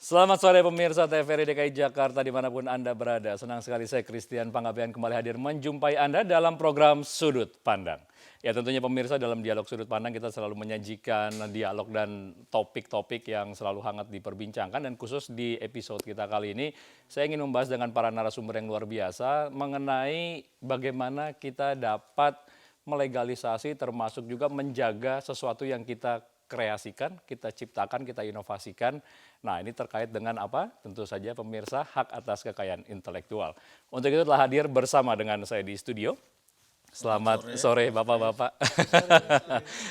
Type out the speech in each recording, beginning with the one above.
Selamat sore pemirsa TVRI DKI Jakarta dimanapun Anda berada. Senang sekali saya Christian Panggabean kembali hadir menjumpai Anda dalam program Sudut Pandang. Ya tentunya pemirsa dalam dialog Sudut Pandang kita selalu menyajikan dialog dan topik-topik yang selalu hangat diperbincangkan. Dan khusus di episode kita kali ini saya ingin membahas dengan para narasumber yang luar biasa mengenai bagaimana kita dapat melegalisasi termasuk juga menjaga sesuatu yang kita kreasikan, kita ciptakan, kita inovasikan. Nah, ini terkait dengan apa? Tentu saja pemirsa, hak atas kekayaan intelektual. Untuk itu telah hadir bersama dengan saya di studio. Selamat sore Bapak-Bapak.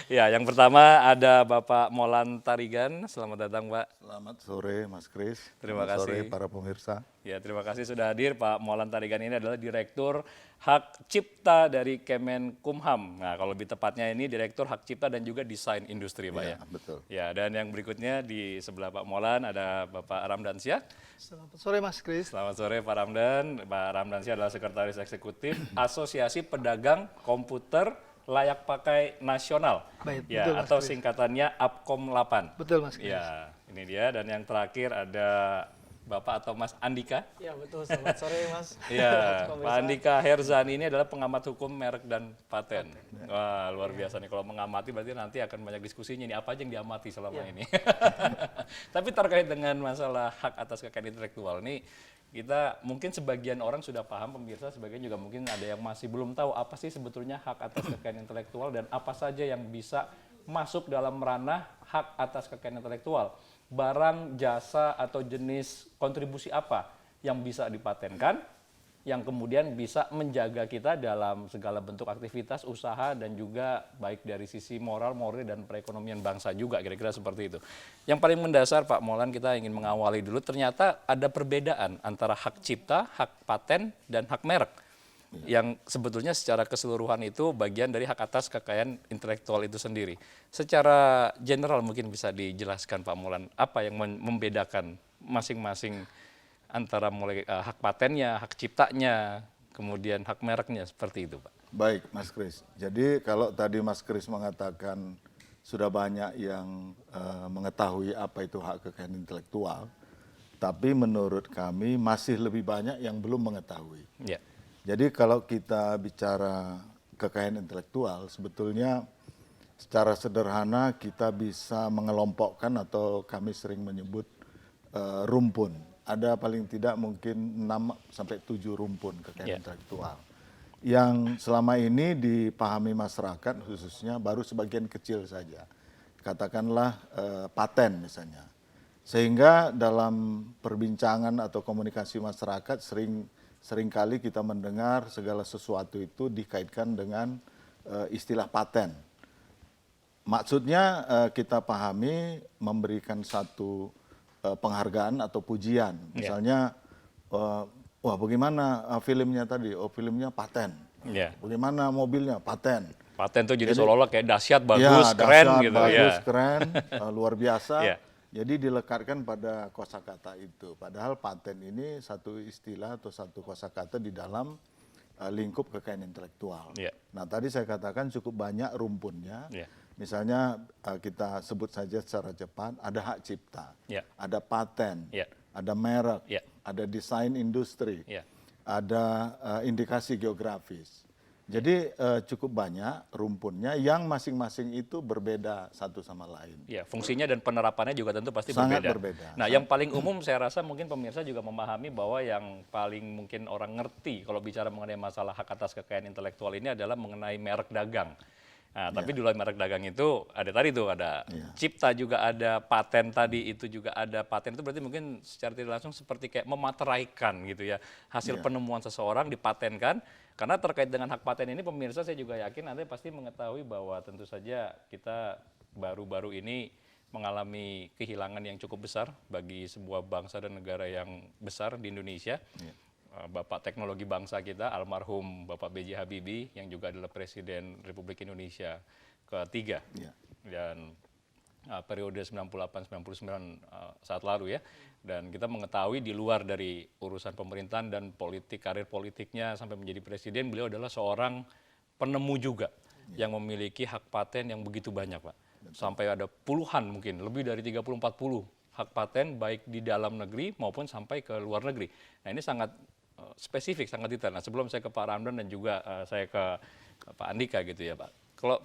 Ya, yang pertama ada Bapak Molan Tarigan. Selamat datang, Pak. Selamat sore Mas Kris. Terima Selamat kasih. sore para pemirsa. Ya, terima kasih sudah hadir. Pak Molan Tarigan ini adalah Direktur Hak Cipta dari Kemenkumham. Nah, kalau lebih tepatnya ini Direktur Hak Cipta dan juga Desain Industri, Pak ya. Betul. Ya, dan yang berikutnya di sebelah Pak Molan ada Bapak Ramdansyah. Selamat sore Mas Kris. Selamat sore Pak Ramdan. Pak Ramdansyah adalah Sekretaris Eksekutif Asosiasi Pedagang Komputer Layak Pakai Nasional. Baik, Ya, betul, Mas atau Kris. singkatannya APKOM 8. Betul Mas Kris. Ya, ini dia. Dan yang terakhir ada Bapak atau Mas Andika. Ya betul, selamat sore Mas. Ya, Pemirsa. Pak Andika Herzani ini adalah pengamat hukum merek dan paten. Wah, luar biasa nih. Kalau mengamati berarti nanti akan banyak diskusinya ini apa aja yang diamati selama ini. Tapi terkait dengan masalah hak atas kekayaan intelektual ini, kita mungkin sebagian orang sudah paham, pemirsa, sebagian juga mungkin ada yang masih belum tahu apa sih sebetulnya hak atas kekayaan intelektual dan apa saja yang bisa masuk dalam ranah hak atas kekayaan intelektual. Barang, jasa, atau jenis kontribusi apa yang bisa dipatenkan, yang kemudian bisa menjaga kita dalam segala bentuk aktivitas, usaha, dan juga baik dari sisi moral, dan perekonomian bangsa juga, kira-kira seperti itu. Yang paling mendasar Pak Molan, kita ingin mengawali dulu, ternyata ada perbedaan antara hak cipta, hak paten, dan hak merek. Yang sebetulnya secara keseluruhan itu bagian dari hak atas kekayaan intelektual itu sendiri. Secara general mungkin bisa dijelaskan Pak Molan, apa yang membedakan masing-masing antara mulai hak patennya, hak ciptanya, kemudian hak mereknya, seperti itu Pak. Baik Mas Kris. Jadi kalau tadi Mas Kris mengatakan sudah banyak yang mengetahui apa itu hak kekayaan intelektual, tapi menurut kami masih lebih banyak yang belum mengetahui. Ya. Jadi kalau kita bicara kekayaan intelektual, sebetulnya secara sederhana kita bisa mengelompokkan atau kami sering menyebut rumpun. Ada paling tidak mungkin 6 sampai 7 rumpun kekayaan intelektual. Yang selama ini dipahami masyarakat khususnya baru sebagian kecil saja. Katakanlah paten misalnya. Sehingga dalam perbincangan atau komunikasi masyarakat seringkali kita mendengar segala sesuatu itu dikaitkan dengan istilah paten. Maksudnya kita pahami memberikan satu penghargaan atau pujian. Misalnya, wah bagaimana filmnya tadi? Oh filmnya paten. Bagaimana mobilnya? Paten. Paten tuh jadi seolah-olah kayak dahsyat, bagus, Ya, keren dahsyat, gitu bagus, ya. keren, luar biasa. Ya. Jadi dilekatkan pada kosakata itu. Padahal paten ini satu istilah atau satu kosakata di dalam lingkup kekayaan intelektual. Ya. Nah tadi saya katakan cukup banyak rumpunnya. Ya. Misalnya kita sebut saja secara cepat, ada hak cipta, ada paten, ada merek, ada desain industri, ada indikasi geografis. Jadi cukup banyak rumpunnya yang masing-masing itu berbeda satu sama lain. Ya, fungsinya dan penerapannya juga tentu pasti Sangat berbeda. berbeda. Nah, yang paling umum saya rasa mungkin pemirsa juga memahami bahwa yang paling mungkin orang ngerti kalau bicara mengenai masalah hak atas kekayaan intelektual ini adalah mengenai merek dagang. Nah, tapi di luar merek dagang itu ada tadi tuh, ada cipta juga ada, paten tadi itu juga ada. Paten itu berarti mungkin secara tidak langsung seperti kayak memateraikan gitu ya. Hasil penemuan seseorang dipatenkan. Karena terkait dengan hak paten ini pemirsa saya juga yakin Anda pasti mengetahui bahwa tentu saja kita baru-baru ini mengalami kehilangan yang cukup besar bagi sebuah bangsa dan negara yang besar di Indonesia. Bapak teknologi bangsa kita, almarhum Bapak B.J. Habibie, yang juga adalah Presiden Republik Indonesia ketiga. Dan periode 98-99 saat lalu ya. Dan kita mengetahui di luar dari urusan pemerintahan dan politik, karir politiknya sampai menjadi presiden, beliau adalah seorang penemu juga yang memiliki hak paten yang begitu banyak Pak. Sampai ada puluhan mungkin, lebih dari 30-40 hak paten baik di dalam negeri maupun sampai ke luar negeri. Nah ini sangat spesifik, sangat detail. Nah sebelum saya ke Pak Ramdan dan juga saya ke Pak Andika gitu ya Pak. Kalau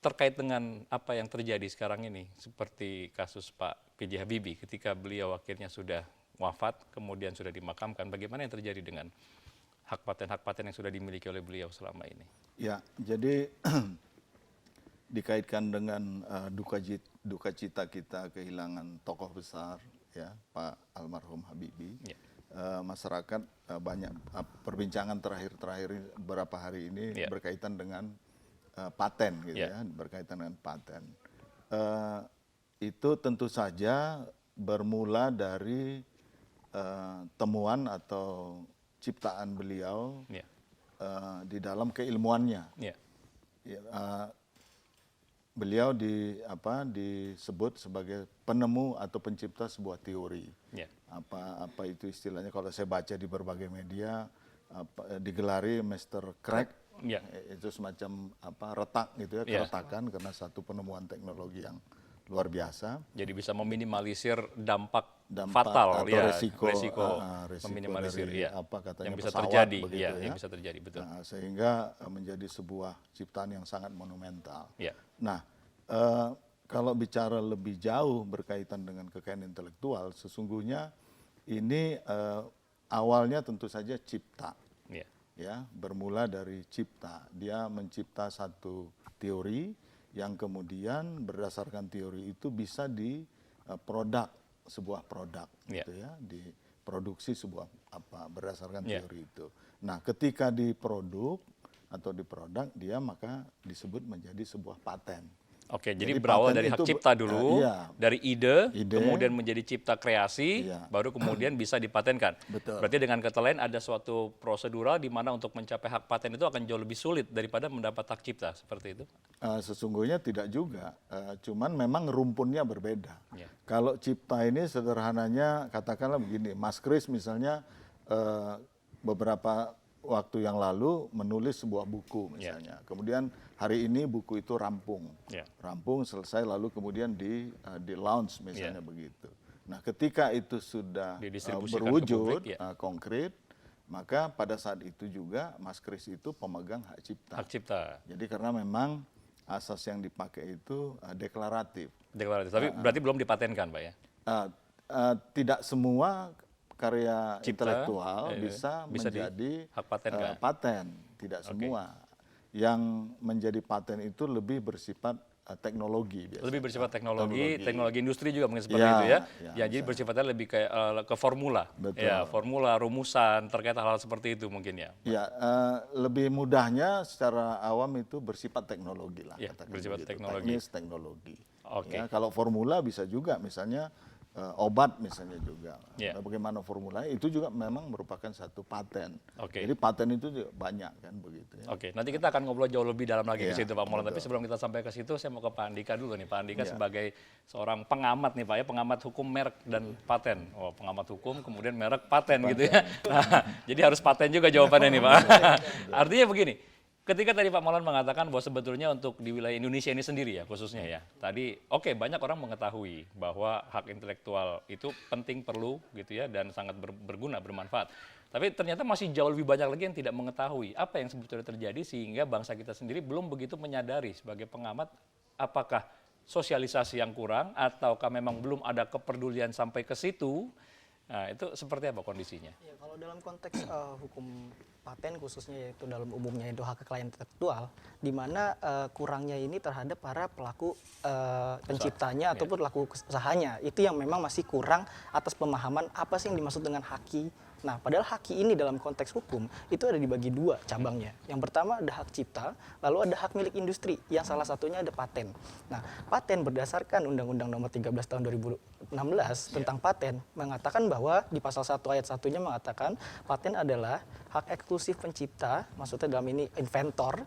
terkait dengan apa yang terjadi sekarang ini, seperti kasus Pak PJ Habibie ketika beliau akhirnya sudah wafat, kemudian sudah dimakamkan, bagaimana yang terjadi dengan hak paten yang sudah dimiliki oleh beliau selama ini? Ya, jadi dikaitkan dengan duka cita kita kehilangan tokoh besar, ya Pak almarhum Habibie. Ya. Masyarakat banyak perbincangan terakhir beberapa hari ini Ya. berkaitan dengan paten, gitu Ya. ya, berkaitan dengan paten. Itu tentu saja bermula dari temuan atau ciptaan beliau Ya. di dalam keilmuannya. Ya. Ya, beliau disebut sebagai penemu atau pencipta sebuah teori. Ya. Apa itu istilahnya, kalau saya baca di berbagai media digelari Mr. Crack. Ya. Itu semacam retak gitu ya, Ya. keretakan karena satu penemuan teknologi yang luar biasa. Jadi bisa meminimalisir dampak Dampak fatal atau ya, resiko meminimalisir dari ya, katanya yang bisa pesawat, terjadi, begitu ya, ya. yang bisa terjadi, betul. Nah, sehingga menjadi sebuah ciptaan yang sangat monumental. Ya. Nah, kalau bicara lebih jauh berkaitan dengan kekayaan intelektual, sesungguhnya ini awalnya tentu saja cipta, Ya. ya, bermula dari cipta. Dia mencipta satu teori yang kemudian berdasarkan teori itu bisa sebuah produk, Ya. gitu ya, diproduksi sebuah berdasarkan Ya. teori itu. Nah, ketika diproduk atau diproduk, dia maka disebut menjadi sebuah paten. Oke, jadi Jadi berawal paten dari hak itu, cipta dulu, iya. dari ide, Ide. kemudian menjadi cipta kreasi, Iya. baru kemudian bisa dipatenkan. Betul. Berarti dengan kata lain ada suatu prosedural di mana untuk mencapai hak paten itu akan jauh lebih sulit daripada mendapat hak cipta, seperti itu? Sesungguhnya tidak juga, cuman memang rumpunnya berbeda. Ya. Kalau cipta ini sederhananya katakanlah begini, Mas Kris misalnya beberapa waktu yang lalu menulis sebuah buku misalnya, kemudian hari ini buku itu rampung, Ya. rampung selesai lalu kemudian di launch misalnya begitu. Nah, ketika itu sudah Didistribusikan ke berwujud publik, ya. konkret, maka pada saat itu juga Mas Kris itu pemegang hak cipta. Hak cipta, Jadi karena memang asas yang dipakai itu deklaratif. deklaratif. Tapi berarti belum dipatenkan, Pak ya? Tidak semua karya Cipta, intelektual bisa bisa menjadi hak paten, kan? paten. Tidak semua. Yang menjadi paten itu lebih bersifat teknologi biasanya. Lebih bersifat teknologi industri juga mungkin seperti Ya, itu ya. ya, Ya, jadi bersifatnya lebih kayak ke formula. Betul. Ya, formula, rumusan terkait hal-hal seperti itu mungkin ya. Ya, lebih mudahnya secara awam itu bersifat teknologi lah. Ya, katakan bersifat begitu. teknologi. Teknis teknologi. Oke. Ya, kalau formula bisa juga, misalnya obat misalnya juga. Ya. Nah, bagaimana formulanya itu juga memang merupakan satu paten. Oke. Jadi paten itu juga banyak kan begitu ya. Oke, nanti kita akan ngobrol jauh lebih dalam lagi ke Iya, situ Pak Molan. Tapi betul. sebelum kita sampai ke situ, saya mau ke Pak Andika dulu nih. Pak Andika Iya. sebagai seorang pengamat nih Pak ya, pengamat hukum merek dan paten. Oh, pengamat hukum kemudian merek paten gitu ya. Nah, jadi harus paten juga jawabannya nih Pak. Artinya begini. Ketika tadi Pak Molan mengatakan bahwa sebetulnya untuk di wilayah Indonesia ini sendiri ya khususnya ya. Tadi banyak orang mengetahui bahwa hak intelektual itu penting, perlu gitu ya, dan sangat berguna, bermanfaat. Tapi ternyata masih jauh lebih banyak lagi yang tidak mengetahui apa yang sebetulnya terjadi sehingga bangsa kita sendiri belum begitu menyadari sebagai pengamat apakah sosialisasi yang kurang ataukah memang belum ada kepedulian sampai ke situ. Nah, itu seperti apa kondisinya? Ya, kalau dalam konteks hukum paten khususnya yaitu dalam umumnya itu hak kekayaan intelektual, di mana kurangnya ini terhadap para pelaku penciptanya ataupun pelaku usahanya, itu yang memang masih kurang atas pemahaman apa sih yang dimaksud dengan haki. Nah, padahal haki ini dalam konteks hukum itu ada dibagi dua cabangnya. Yang pertama ada hak cipta, lalu ada hak milik industri, yang salah satunya ada paten. Nah, paten berdasarkan Undang-Undang Nomor 13 Tahun 2016 tentang paten mengatakan bahwa di pasal 1 ayat 1-nya mengatakan paten adalah hak eksklusif pencipta, maksudnya dalam ini inventor,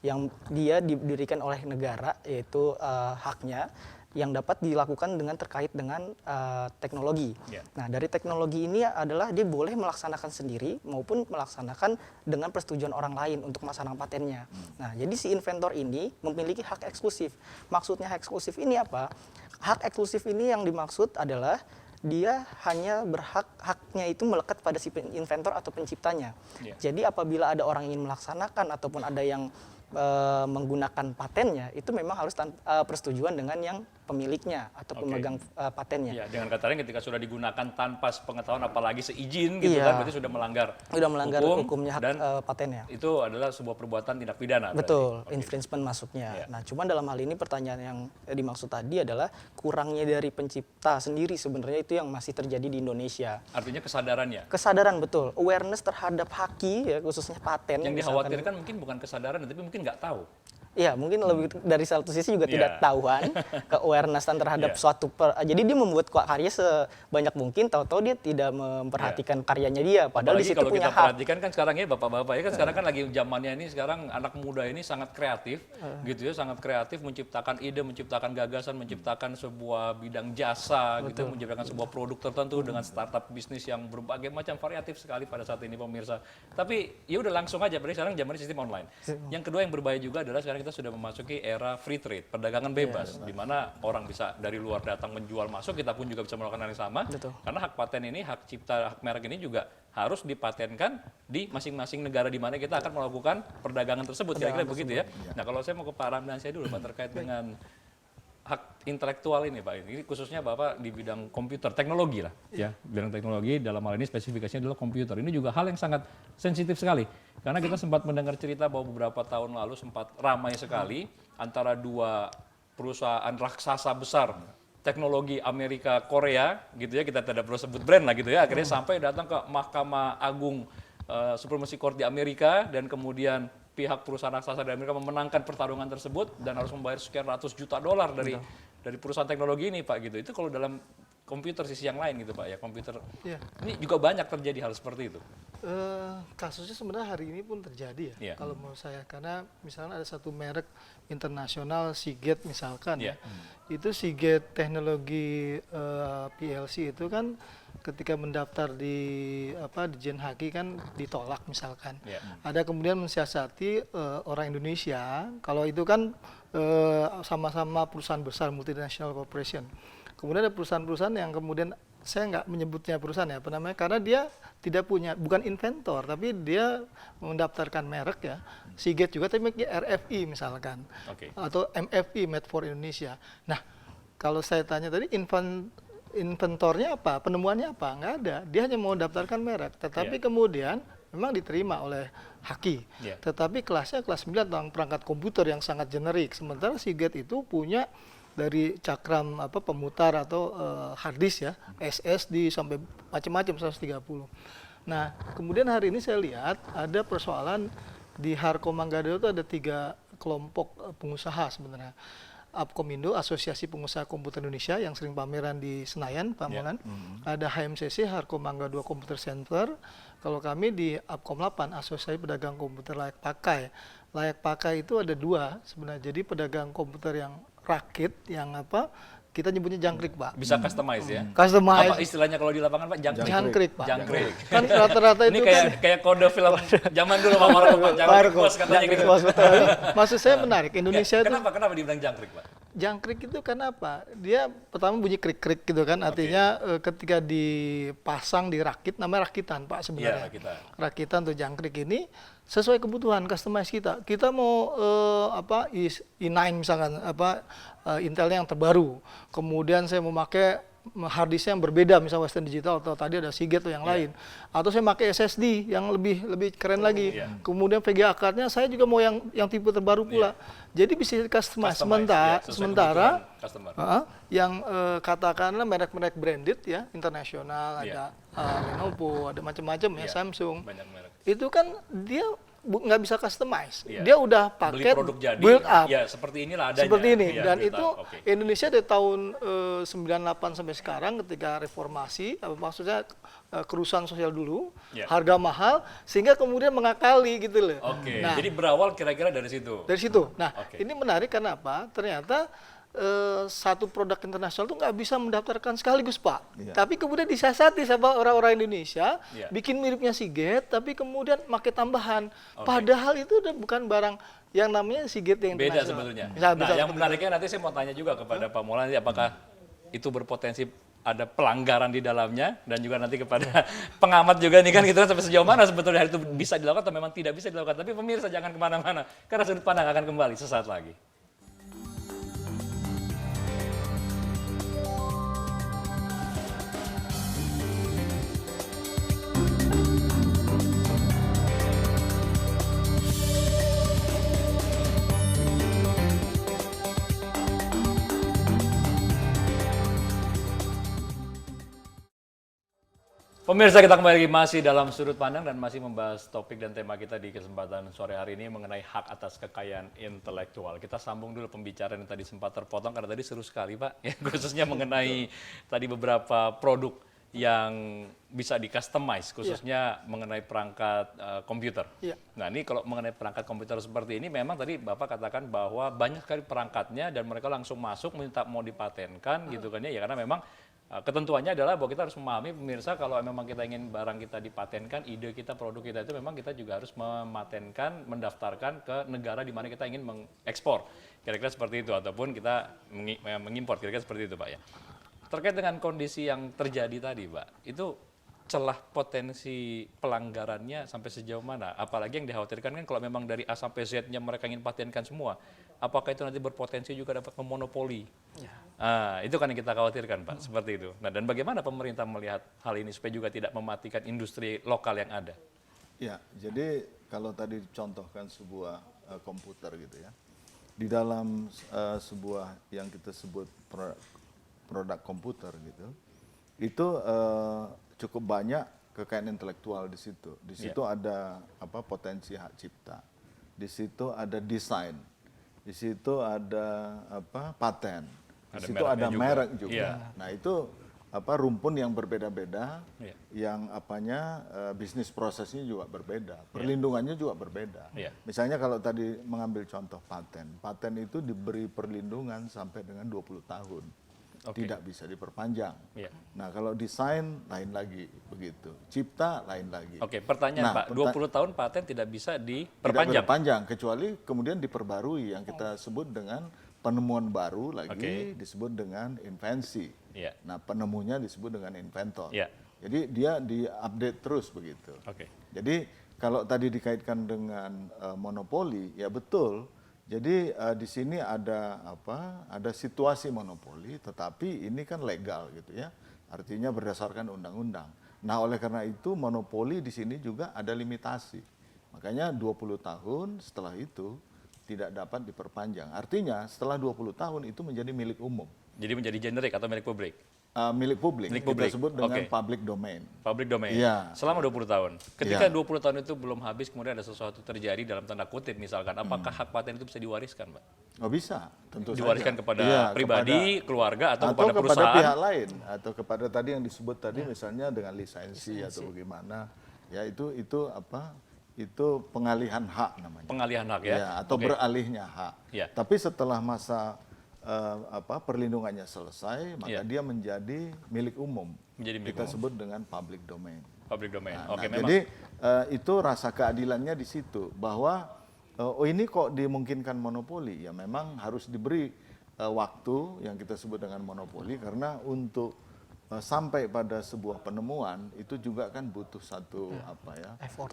yang dia didirikan oleh negara, yaitu haknya, yang dapat dilakukan dengan terkait dengan teknologi. Nah, dari teknologi ini adalah dia boleh melaksanakan sendiri maupun melaksanakan dengan persetujuan orang lain untuk melaksanakan patennya. Nah, jadi si inventor ini memiliki hak eksklusif. Maksudnya hak eksklusif ini apa? Hak eksklusif ini yang dimaksud adalah dia hanya haknya itu melekat pada si inventor atau penciptanya. Iya. Jadi apabila ada orang ingin melaksanakan ataupun ada yang menggunakan patennya, itu memang harus persetujuan dengan yang pemiliknya atau pemegang patennya. Ya, dengan kata lain ketika sudah digunakan tanpa sepengetahuan apalagi seizin gitu kan, berarti sudah melanggar hukumnya hak dan patennya. itu adalah sebuah perbuatan tindak pidana. Betul, infringement masuknya. Ya. Nah, cuman dalam hal ini pertanyaan yang dimaksud tadi adalah kurangnya dari pencipta sendiri sebenarnya itu yang masih terjadi di Indonesia. Artinya kesadarannya. Kesadaran, betul. Awareness terhadap haki, ya, khususnya paten. Yang misalkan. dikhawatirkan mungkin bukan kesadaran, tapi mungkin nggak tahu. Iya, mungkin lebih dari satu sisi juga tidak tahuan ke-awarenessan terhadap suatu jadi dia membuat karya sebanyak mungkin, tahu-tahu dia tidak memperhatikan karyanya dia, padahal di situ kalau punya kita hak. perhatikan kan sekarang ya bapak-bapak ya kan sekarang kan lagi zamannya ini, sekarang anak muda ini sangat kreatif gitu ya, sangat kreatif menciptakan ide, menciptakan gagasan, menciptakan sebuah bidang jasa gitu, menciptakan sebuah produk tertentu dengan startup bisnis yang berbagai macam variatif sekali pada saat ini pemirsa. Tapi ya udah langsung aja, berarti sekarang zamannya sistem online. Yang kedua yang berbahaya juga adalah sekarang kita sudah memasuki era free trade, perdagangan bebas, di mana orang bisa dari luar datang menjual masuk, kita pun juga bisa melakukan hal yang sama. Betul. Karena hak paten ini, hak cipta, hak merek ini juga harus dipatenkan di masing-masing negara di mana kita akan melakukan perdagangan tersebut. Kira-kira begitu ya. Nah, kalau saya mau ke Pak Ramdan saya dulu Pak terkait dengan hak intelektual ini Pak, ini khususnya Bapak di bidang komputer, teknologi lah ya, bidang teknologi dalam hal ini spesifikasinya adalah komputer. Ini juga hal yang sangat sensitif sekali, karena kita sempat mendengar cerita bahwa beberapa tahun lalu sempat ramai sekali antara dua perusahaan raksasa besar teknologi Amerika Korea gitu ya, kita tidak perlu sebut brand lah gitu ya, akhirnya sampai datang ke Mahkamah Agung Supremacy Court di Amerika, dan kemudian pihak perusahaan raksasa di Amerika memenangkan pertarungan tersebut dan harus membayar sekian ratus juta dolar dari perusahaan teknologi ini Pak gitu. Itu kalau dalam komputer sisi yang lain gitu Pak ya, komputer ini juga banyak terjadi hal seperti itu. Kasusnya sebenarnya hari ini pun terjadi ya, kalau menurut saya, karena misalnya ada satu merek internasional Seagate misalkan itu Seagate teknologi PLC itu kan ketika mendaftar di Dijen Haki kan ditolak misalkan. Ada kemudian mensiasati orang Indonesia, kalau itu kan sama-sama perusahaan besar multinational corporation. Kemudian ada perusahaan-perusahaan yang kemudian saya nggak menyebutnya perusahaan ya, karena dia tidak punya, bukan inventor, tapi dia mendaftarkan merek ya, Seagate juga, tapi RFI misalkan, atau MFI, Made for Indonesia. Nah, kalau saya tanya tadi inventornya apa, penemuannya apa, nggak ada. Dia hanya mau daftarkan merek, tetapi kemudian memang diterima oleh Haki. Tetapi kelasnya kelas 9 tentang perangkat komputer yang sangat generik. Sementara Seagate itu punya dari cakram pemutar atau hard disk ya, SSD sampai macam-macam 130. Nah, kemudian hari ini saya lihat ada persoalan di Harko Manggado itu ada 3 kelompok pengusaha sebenarnya. Apkomindo, Asosiasi Pengusaha Komputer Indonesia yang sering pameran di Senayan, Pak Molan. Ada HMCC, Harko Mangga 2 Computer Center. Kalau kami di Apkom 8, Asosiasi Pedagang Komputer Layak Pakai. Layak pakai itu ada 2 sebenarnya. Jadi pedagang komputer yang rakit, yang kita nyebutnya jangkrik Pak. Bisa customize ya? Customize. Apa istilahnya kalau di lapangan Pak? Jangkrik Pak. Jangkrik. Kan rata-rata itu ini kayak kode film zaman dulu Pak Marco Pak. Jangkrik bos katanya gitu. Maksud saya menarik, Indonesia itu. Kenapa dibilang jangkrik Pak? Jangkrik itu kan apa? Dia pertama bunyi krik-krik gitu kan, artinya ketika dipasang di rakit, namanya rakitan Pak sebenarnya. Rakitan atau jangkrik ini sesuai kebutuhan customize kita. Kita mau i9 misalkan Intelnya yang terbaru. Kemudian saya mau pakai hard disk yang berbeda, misalnya Western Digital atau tadi ada Seagate atau yang lain. Atau saya pakai SSD yang lebih keren lagi. Kemudian VGA card-nya saya juga mau yang tipe terbaru pula. Jadi bisa customize. Sementara yang katakanlah merek-merek branded ya, internasional, ada Lenovo, ada macam-macam ya, Samsung. Itu kan dia nggak bisa customize. Dia udah paket build up. Ya, seperti inilah adanya. Seperti ini. Dan itu Indonesia dari tahun 98 sampai sekarang ketika reformasi, maksudnya kerusuhan sosial dulu, harga mahal, sehingga kemudian mengakali gitu loh. Nah, jadi berawal kira-kira dari situ. Dari situ. Nah, ini menarik karena apa? Ternyata satu produk internasional itu nggak bisa mendaftarkan sekaligus Pak. Tapi kemudian disiasati sama orang-orang Indonesia, bikin miripnya Seagate, tapi kemudian pakai tambahan. Padahal itu udah bukan barang yang namanya Seagate yang beda internasional. sebetulnya. Yang menariknya nanti saya mau tanya juga kepada Pak Molan, apakah itu berpotensi ada pelanggaran di dalamnya, dan juga nanti kepada pengamat juga nih kan gitu sampai sejauh mana sebetulnya hal itu bisa dilakukan atau memang tidak bisa dilakukan. Tapi pemirsa jangan kemana-mana, karena sudut pandang akan kembali sesaat lagi. Pemirsa, kita kembali lagi masih dalam sudut pandang dan masih membahas topik dan tema kita di kesempatan sore hari ini mengenai hak atas kekayaan intelektual. Kita sambung dulu pembicaraan yang tadi sempat terpotong karena tadi seru sekali Pak, ya, khususnya mengenai tadi beberapa produk yang bisa di-customize, khususnya mengenai perangkat komputer. Nah ini kalau mengenai perangkat komputer seperti ini, memang tadi Bapak katakan bahwa banyak sekali perangkatnya dan mereka langsung masuk minta mau dipatenkan gitu kan ya, karena memang ketentuannya adalah bahwa kita harus memahami pemirsa kalau memang kita ingin barang kita dipatenkan, ide kita, produk kita itu memang kita juga harus mematenkan, mendaftarkan ke negara di mana kita ingin mengekspor. Kira-kira seperti itu, ataupun kita mengimpor, kira-kira seperti itu Pak ya. Terkait dengan kondisi yang terjadi tadi Pak, itu celah potensi pelanggarannya sampai sejauh mana? Apalagi yang dikhawatirkan kan kalau memang dari A sampai Z-nya mereka ingin patenkan semua, apakah itu nanti berpotensi juga dapat memonopoli? Itu kan yang kita khawatirkan Pak, seperti itu. Nah, dan bagaimana pemerintah melihat hal ini supaya juga tidak mematikan industri lokal yang ada? Ya, jadi kalau tadi dicontohkan sebuah komputer gitu ya, di dalam sebuah yang kita sebut produk komputer gitu, itu cukup banyak kekayaan intelektual di situ. Di situ ada potensi hak cipta, di situ ada desain, di situ ada paten, di situ ada merek juga. Nah itu rumpun yang berbeda-beda, yang bisnis prosesnya juga berbeda, perlindungannya juga berbeda. Misalnya kalau tadi mengambil contoh paten itu diberi perlindungan sampai dengan 20 tahun. Tidak bisa diperpanjang. Nah kalau desain lain lagi begitu, cipta lain lagi. Pertanyaan Pak, 20 tahun paten tidak bisa diperpanjang? Tidak diperpanjang, kecuali kemudian diperbarui yang kita sebut dengan penemuan baru lagi, disebut dengan invensi. Nah penemunya disebut dengan inventor. Jadi dia diupdate terus begitu. Jadi kalau tadi dikaitkan dengan monopoli, ya betul. Jadi di sini ada situasi monopoli, tetapi ini kan legal gitu ya, artinya berdasarkan undang-undang. Nah oleh karena itu monopoli di sini juga ada limitasi, makanya 20 tahun setelah itu tidak dapat diperpanjang. Artinya setelah 20 tahun itu menjadi milik umum. Jadi menjadi generik atau milik publik? Milik publik, kita sebut dengan public domain. Public domain, selama 20 tahun. Ketika 20 tahun itu belum habis, kemudian ada sesuatu terjadi dalam tanda kutip misalkan, apakah hak paten itu bisa diwariskan Pak? Oh bisa, tentu diwariskan saja. kepada pribadi, keluarga, atau kepada perusahaan? Kepada pihak lain, atau kepada tadi yang disebut tadi misalnya dengan lisensi atau bagaimana, ya itu pengalihan hak namanya. Pengalihan hak ya? Atau beralihnya hak. Tapi setelah masa perlindungannya selesai, maka dia menjadi milik umum. Kita sebut dengan public domain. Public domain. Jadi itu rasa keadilannya di situ, bahwa ini kok dimungkinkan monopoli, ya memang harus diberi waktu yang kita sebut dengan monopoli, karena untuk sampai pada sebuah penemuan itu juga kan butuh satu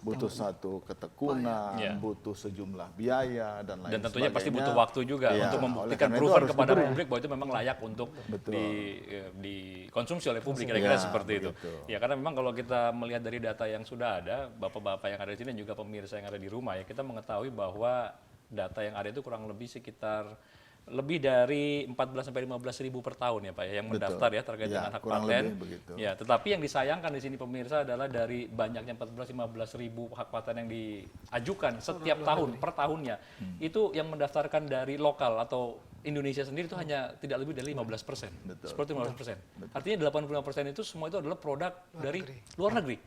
butuh satu ketekunan, butuh sejumlah biaya dan lain sebagainya. Dan tentunya pasti butuh waktu juga untuk membuktikan proven kepada publik bahwa itu memang layak untuk dikonsumsi oleh publik, kira-kira seperti itu. Ya karena memang kalau kita melihat dari data yang sudah ada, bapak-bapak yang ada di sini dan juga pemirsa yang ada di rumah ya, kita mengetahui bahwa data yang ada itu kurang lebih sekitar lebih dari 14 sampai 15 ribu per tahun ya Pak ya, yang mendaftar ya terkait dengan hak paten. Ya, tetapi yang disayangkan di sini pemirsa adalah dari banyaknya 14-15 ribu hak paten yang diajukan setiap tahun per tahunnya, itu yang mendaftarkan dari lokal atau Indonesia sendiri itu hanya tidak lebih dari 15%. Seperti 15%. Artinya 85% itu semua itu adalah produk dari luar negeri.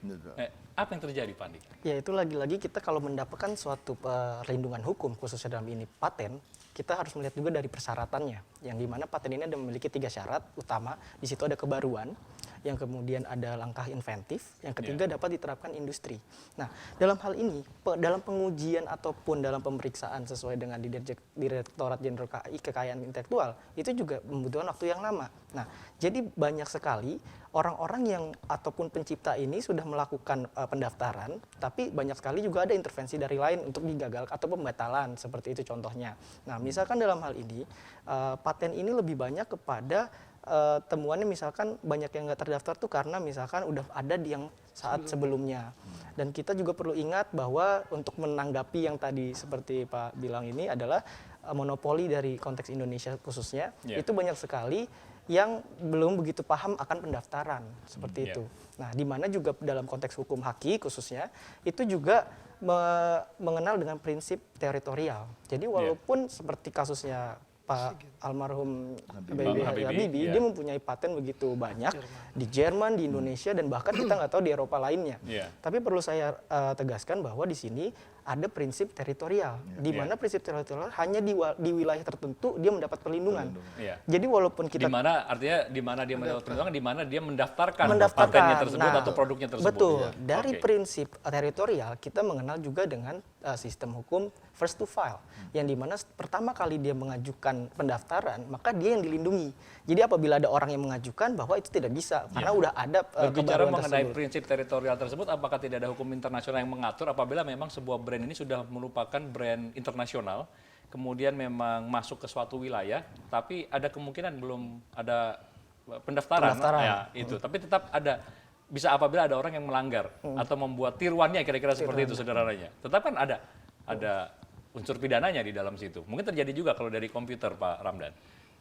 Apa yang terjadi Pak Andi? Ya itu lagi-lagi kita kalau mendapatkan suatu perlindungan hukum khususnya dalam ini paten, kita harus melihat juga dari persyaratannya, yang dimana paten ini ada memiliki 3 syarat utama. Di situ ada kebaruan, yang kemudian ada langkah inventif, yang ketiga dapat diterapkan industri. Nah, dalam hal ini, dalam pengujian ataupun dalam pemeriksaan sesuai dengan Direktorat Jenderal Kekayaan Intelektual, itu juga membutuhkan waktu yang lama. Nah, jadi banyak sekali orang-orang yang ataupun pencipta ini sudah melakukan pendaftaran, tapi banyak sekali juga ada intervensi dari lain untuk digagal atau pembatalan, seperti itu contohnya. Nah, misalkan dalam hal ini, paten ini lebih banyak kepada temuannya misalkan banyak yang nggak terdaftar tuh karena misalkan udah ada di yang saat sebelumnya. Dan kita juga perlu ingat bahwa untuk menanggapi yang tadi seperti Pak bilang ini adalah monopoli dari konteks Indonesia khususnya, itu banyak sekali yang belum begitu paham akan pendaftaran seperti itu. Nah, di mana juga dalam konteks hukum haki khususnya itu juga mengenal dengan prinsip teritorial. Jadi walaupun seperti kasusnya Pak almarhum Habibie, dia mempunyai paten begitu banyak di Jerman, di Indonesia, dan bahkan kita nggak tahu di Eropa lainnya. Tapi perlu saya tegaskan bahwa di sini ada prinsip teritorial, di mana prinsip teritorial hanya di wilayah tertentu dia mendapat perlindungan. Jadi walaupun kita artinya di mana dia mendapat perlindungan, di mana dia mendaftarkan patennya tersebut atau produknya tersebut. Betul. Dari prinsip teritorial kita mengenal juga dengan sistem hukum first to file, yang dimana pertama kali dia mengajukan pendaftaran, maka dia yang dilindungi. Jadi apabila ada orang yang mengajukan bahwa itu tidak bisa, karena udah ada berbicara mengenai prinsip teritorial tersebut, apakah tidak ada hukum internasional yang mengatur apabila memang sebuah brand ini sudah merupakan brand internasional, kemudian memang masuk ke suatu wilayah, tapi ada kemungkinan belum ada pendaftaran. Ya, itu. Tapi tetap ada, bisa apabila ada orang yang melanggar atau membuat tiruannya, kira-kira seperti itu sederhananya. Tetap kan ada unsur pidananya di dalam situ. Mungkin terjadi juga kalau dari komputer, Pak Ramdan.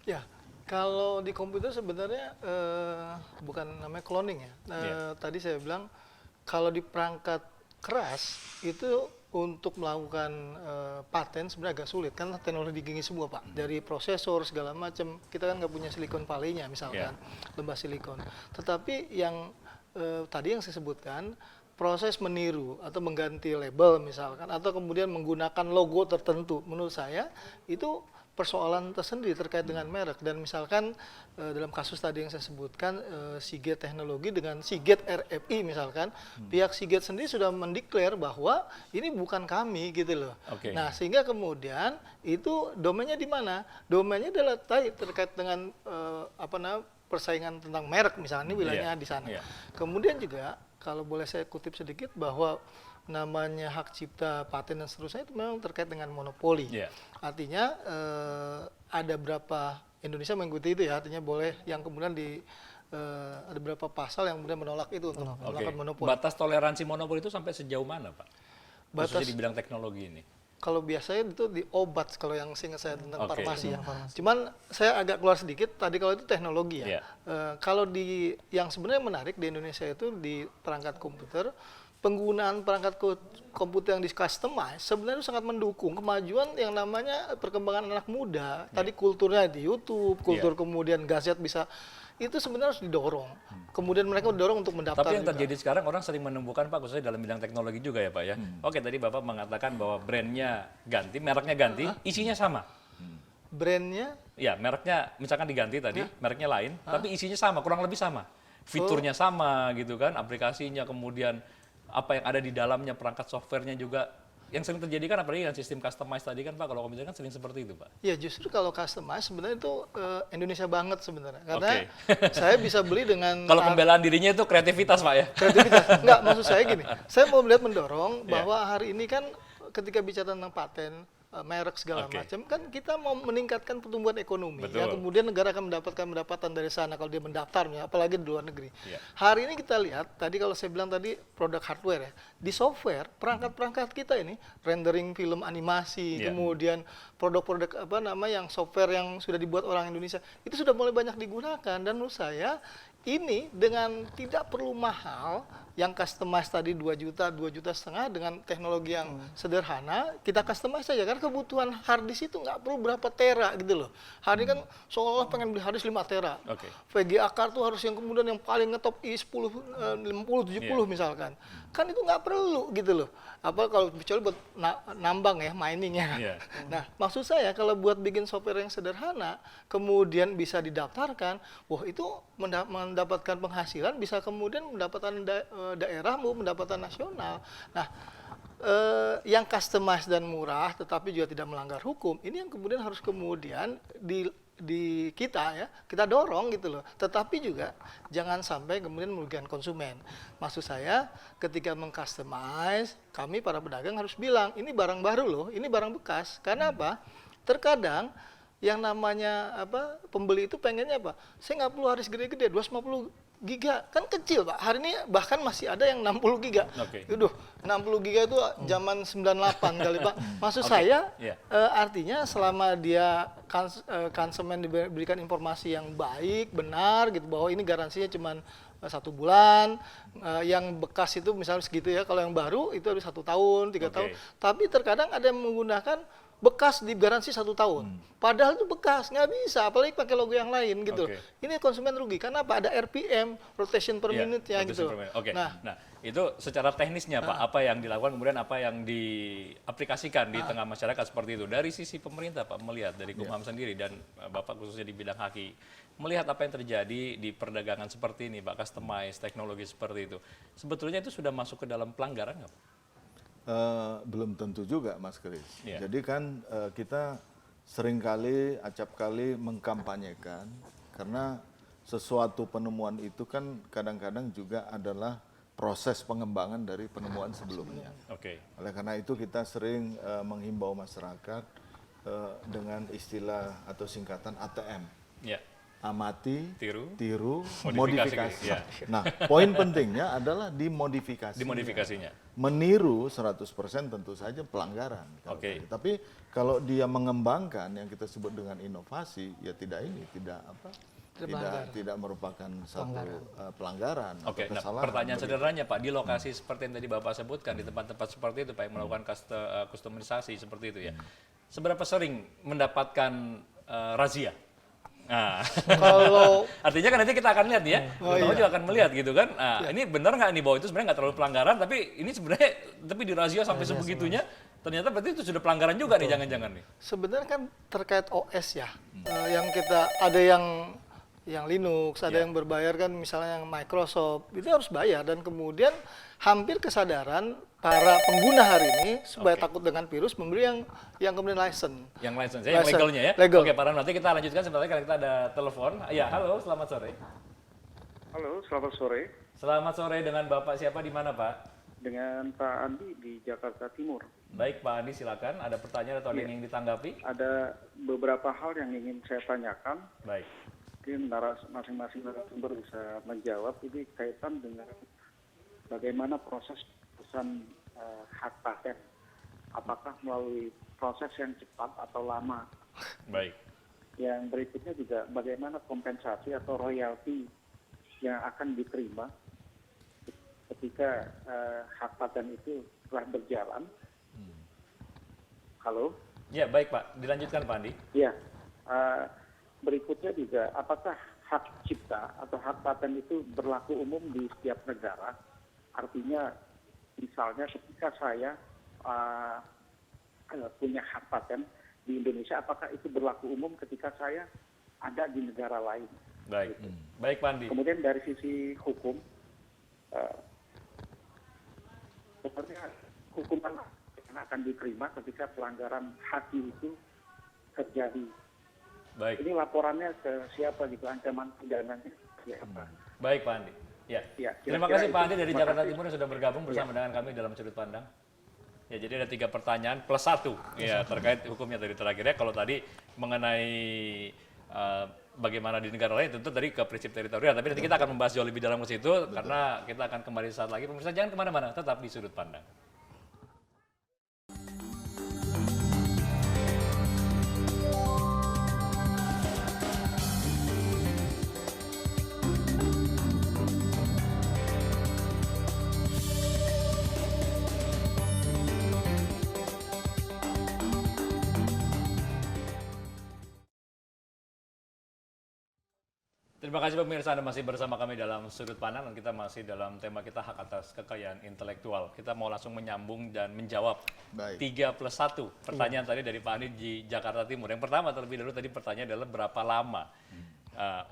Ya, kalau di komputer sebenarnya bukan namanya cloning ya. Tadi saya bilang kalau di perangkat keras itu untuk melakukan paten sebenarnya agak sulit, kan teknologi tinggi semua Pak, dari prosesor segala macam. Kita kan nggak punya Silicon Valley-nya misalkan, lembah silikon. Tetapi yang tadi yang saya sebutkan, proses meniru atau mengganti label misalkan, atau kemudian menggunakan logo tertentu, menurut saya itu persoalan tersendiri terkait dengan merek. Dan misalkan dalam kasus tadi yang saya sebutkan, Seagate Teknologi dengan Seagate RFI misalkan, pihak Seagate sendiri sudah mendeklar bahwa ini bukan kami gitu loh. Nah, sehingga kemudian itu domainnya di mana? Domainnya adalah terkait dengan persaingan tentang merek misalnya, ini wilayahnya di sana. Kemudian juga kalau boleh saya kutip sedikit bahwa namanya hak cipta, paten dan seterusnya itu memang terkait dengan monopoli. Artinya ada berapa Indonesia mengikuti itu ya, artinya boleh yang kemudian ada beberapa pasal yang kemudian menolak itu untuk melakukan monopoli. Batas toleransi monopoli itu sampai sejauh mana, Pak? Khususnya di bidang teknologi ini. Kalau biasanya itu di obat, kalau yang seingat saya tentang farmasi ya. Cuman saya agak keluar sedikit, tadi kalau itu teknologi ya. Kalau di yang sebenarnya menarik di Indonesia itu di perangkat komputer, penggunaan perangkat komputer yang di-customize sebenarnya sangat mendukung kemajuan yang namanya perkembangan anak muda. Tadi kulturnya di YouTube, kultur kemudian gadget bisa, itu sebenarnya harus didorong. Kemudian mereka didorong untuk mendaftar. Tapi yang terjadi sekarang orang sering menemukan Pak, khususnya dalam bidang teknologi juga ya Pak ya. Oke, tadi Bapak mengatakan bahwa brandnya ganti, mereknya ganti, isinya sama. Brandnya? Ya, mereknya misalkan diganti tadi, mereknya lain, tapi isinya sama, kurang lebih sama. Fiturnya sama gitu kan, aplikasinya, kemudian apa yang ada di dalamnya, perangkat softwarenya juga. Yang sering terjadi kan apalagi dengan sistem customize tadi kan Pak, kalau komputer kan sering seperti itu Pak. Ya justru kalau customize sebenarnya itu Indonesia banget sebenarnya. Karena saya bisa beli dengan... Kalau pembelaan dirinya itu kreativitas Pak ya? Kreativitas. Enggak, maksud saya gini, saya mau mendorong bahwa hari ini kan ketika bicara tentang paten, merek segala macam, kan kita mau meningkatkan pertumbuhan ekonomi. Ya, kemudian negara akan mendapatkan pendapatan dari sana kalau dia mendaftar, apalagi di luar negeri. Hari ini kita lihat, tadi kalau saya bilang tadi produk hardware ya, di software, perangkat-perangkat kita ini, rendering film animasi, kemudian produk-produk yang software yang sudah dibuat orang Indonesia, itu sudah mulai banyak digunakan. Dan menurut saya, ini dengan tidak perlu mahal, yang customize tadi 2 juta, 2,5 juta dengan teknologi yang sederhana, kita customize saja. Karena kebutuhan hard disk itu nggak perlu berapa tera gitu loh. Hari ini kan seolah-olah pengen beli hard disk 5 tera. VGA card tuh harus yang kemudian yang paling ngetop i10, 50, 70 misalkan. kan itu nggak perlu gitu loh. Apa kalau kecuali buat nambang ya, mining ya. Iya. Nah, maksud saya kalau buat bikin software yang sederhana, kemudian bisa didaftarkan, wah itu mendapatkan penghasilan, bisa kemudian mendapatkan daerahmu, mendapatkan nasional. Nah, yang customized dan murah, tetapi juga tidak melanggar hukum, ini yang kemudian harus kemudian di kita ya, kita dorong gitu loh. Tetapi juga jangan sampai kemudian merugikan konsumen. Maksud saya ketika mengcustomize, kami para pedagang harus bilang ini barang baru loh, ini barang bekas. Karena apa? Terkadang yang namanya apa pembeli itu pengennya apa? Saya nggak perlu harus gede-gede, 250 giga kan kecil Pak. Hari ini bahkan masih ada yang 60 giga. Aduh, 60 giga itu zaman 98 kali Pak. Maksud saya artinya selama dia konsumen diberikan informasi yang baik, benar gitu bahwa ini garansinya cuma 1 bulan, yang bekas itu misalnya segitu ya, kalau yang baru itu harus 1 tahun, 3 tahun. Tapi terkadang ada yang menggunakan bekas di garansi 1 tahun. Padahal itu bekas, nggak bisa, apalagi pakai logo yang lain gitu. Ini konsumen rugi, karena apa? Ada RPM, rotation per minute ya gitu. Nah, itu secara teknisnya Pak, apa yang dilakukan, kemudian apa yang diaplikasikan di tengah masyarakat seperti itu. Dari sisi pemerintah Pak, melihat dari Kumham sendiri dan Bapak khususnya di bidang haki, melihat apa yang terjadi di perdagangan seperti ini Pak, customize, teknologi seperti itu. Sebetulnya itu sudah masuk ke dalam pelanggaran nggak Pak? Belum tentu juga Mas Kris. Jadi kan kita seringkali, acap kali mengkampanyekan karena sesuatu penemuan itu kan kadang-kadang juga adalah proses pengembangan dari penemuan sebelumnya. Oleh karena itu kita sering menghimbau masyarakat dengan istilah atau singkatan ATM. Amati, tiru, modifikasi. Nah, poin pentingnya adalah dimodifikasinya. Meniru 100% tentu saja pelanggaran. Tapi kalau dia mengembangkan yang kita sebut dengan inovasi, ya tidak merupakan satu pelanggaran. Nah, pertanyaan sederhananya Pak, di lokasi seperti yang tadi Bapak sebutkan, di tempat-tempat seperti itu Pak, yang melakukan kustomisasi seperti itu ya, seberapa sering mendapatkan razia? Nah, kalau artinya kan nanti kita akan lihat ya, kita juga akan melihat gitu kan. Nah, ini benar nggak nih bahwa itu sebenarnya nggak terlalu pelanggaran, tapi ini sebenarnya tapi dirazia sampai sebegitunya, ternyata berarti itu sudah pelanggaran juga nih, jangan-jangan nih. Sebenarnya kan terkait OS ya, yang kita ada yang Linux, ada yang berbayar kan, misalnya yang Microsoft itu harus bayar, dan kemudian hampir kesadaran para pengguna hari ini supaya takut dengan virus memberi yang kemudian license. Yang license, yang legalnya ya. Legal. Oke, Pak Ram, nanti kita lanjutkan sebentar karena kita ada telepon. Ya, halo, selamat sore. Halo, selamat sore. Selamat sore, dengan Bapak siapa di mana Pak? Dengan Pak Andi di Jakarta Timur. Baik Pak Andi, silakan. Ada pertanyaan atau ada yang ingin ditanggapi? Ada beberapa hal yang ingin saya tanyakan. Baik. Mungkin masing-masing narasumber bisa menjawab. Ini kaitan dengan bagaimana proses pesan hak paten. Apakah melalui proses yang cepat atau lama? Baik. Yang berikutnya juga bagaimana kompensasi atau royalti yang akan diterima ketika hak paten itu telah berjalan. Halo? Ya, baik Pak. Dilanjutkan Pak Andi. Ya. Berikutnya juga, apakah hak cipta atau hak paten itu berlaku umum di setiap negara? Artinya, misalnya ketika saya punya hak paten di Indonesia, apakah itu berlaku umum ketika saya ada di negara lain? Baik. Baik Pak Andi. Kemudian dari sisi hukum, sebenarnya hukuman yang akan diterima ketika pelanggaran haki itu terjadi. Baik. Ini laporannya ke siapa gitu, ancaman pidananya siapa? Baik Pak Andi. Ya. Terima kasih Pak Andi dari Jakarta Timur yang sudah bergabung bersama dengan kami dalam Sudut Pandang. Ya, jadi ada 3 pertanyaan plus 1 ya terkait hukumnya tadi terakhirnya. Kalau tadi mengenai bagaimana di negara lain, tentu tadi ke prinsip teritorial. Tapi nanti kita akan membahas jauh lebih dalam ke situ karena kita akan kembali saat lagi. Pemirsa jangan kemana-mana, tetap di Sudut Pandang. Terima kasih pemirsa, Anda masih bersama kami dalam Sudut Pandang dan kita masih dalam tema kita hak atas kekayaan intelektual. Kita mau langsung menyambung dan menjawab Baik. 3+1 pertanyaan tadi dari Pak Andi di Jakarta Timur. Yang pertama terlebih dahulu tadi pertanyaan adalah berapa lama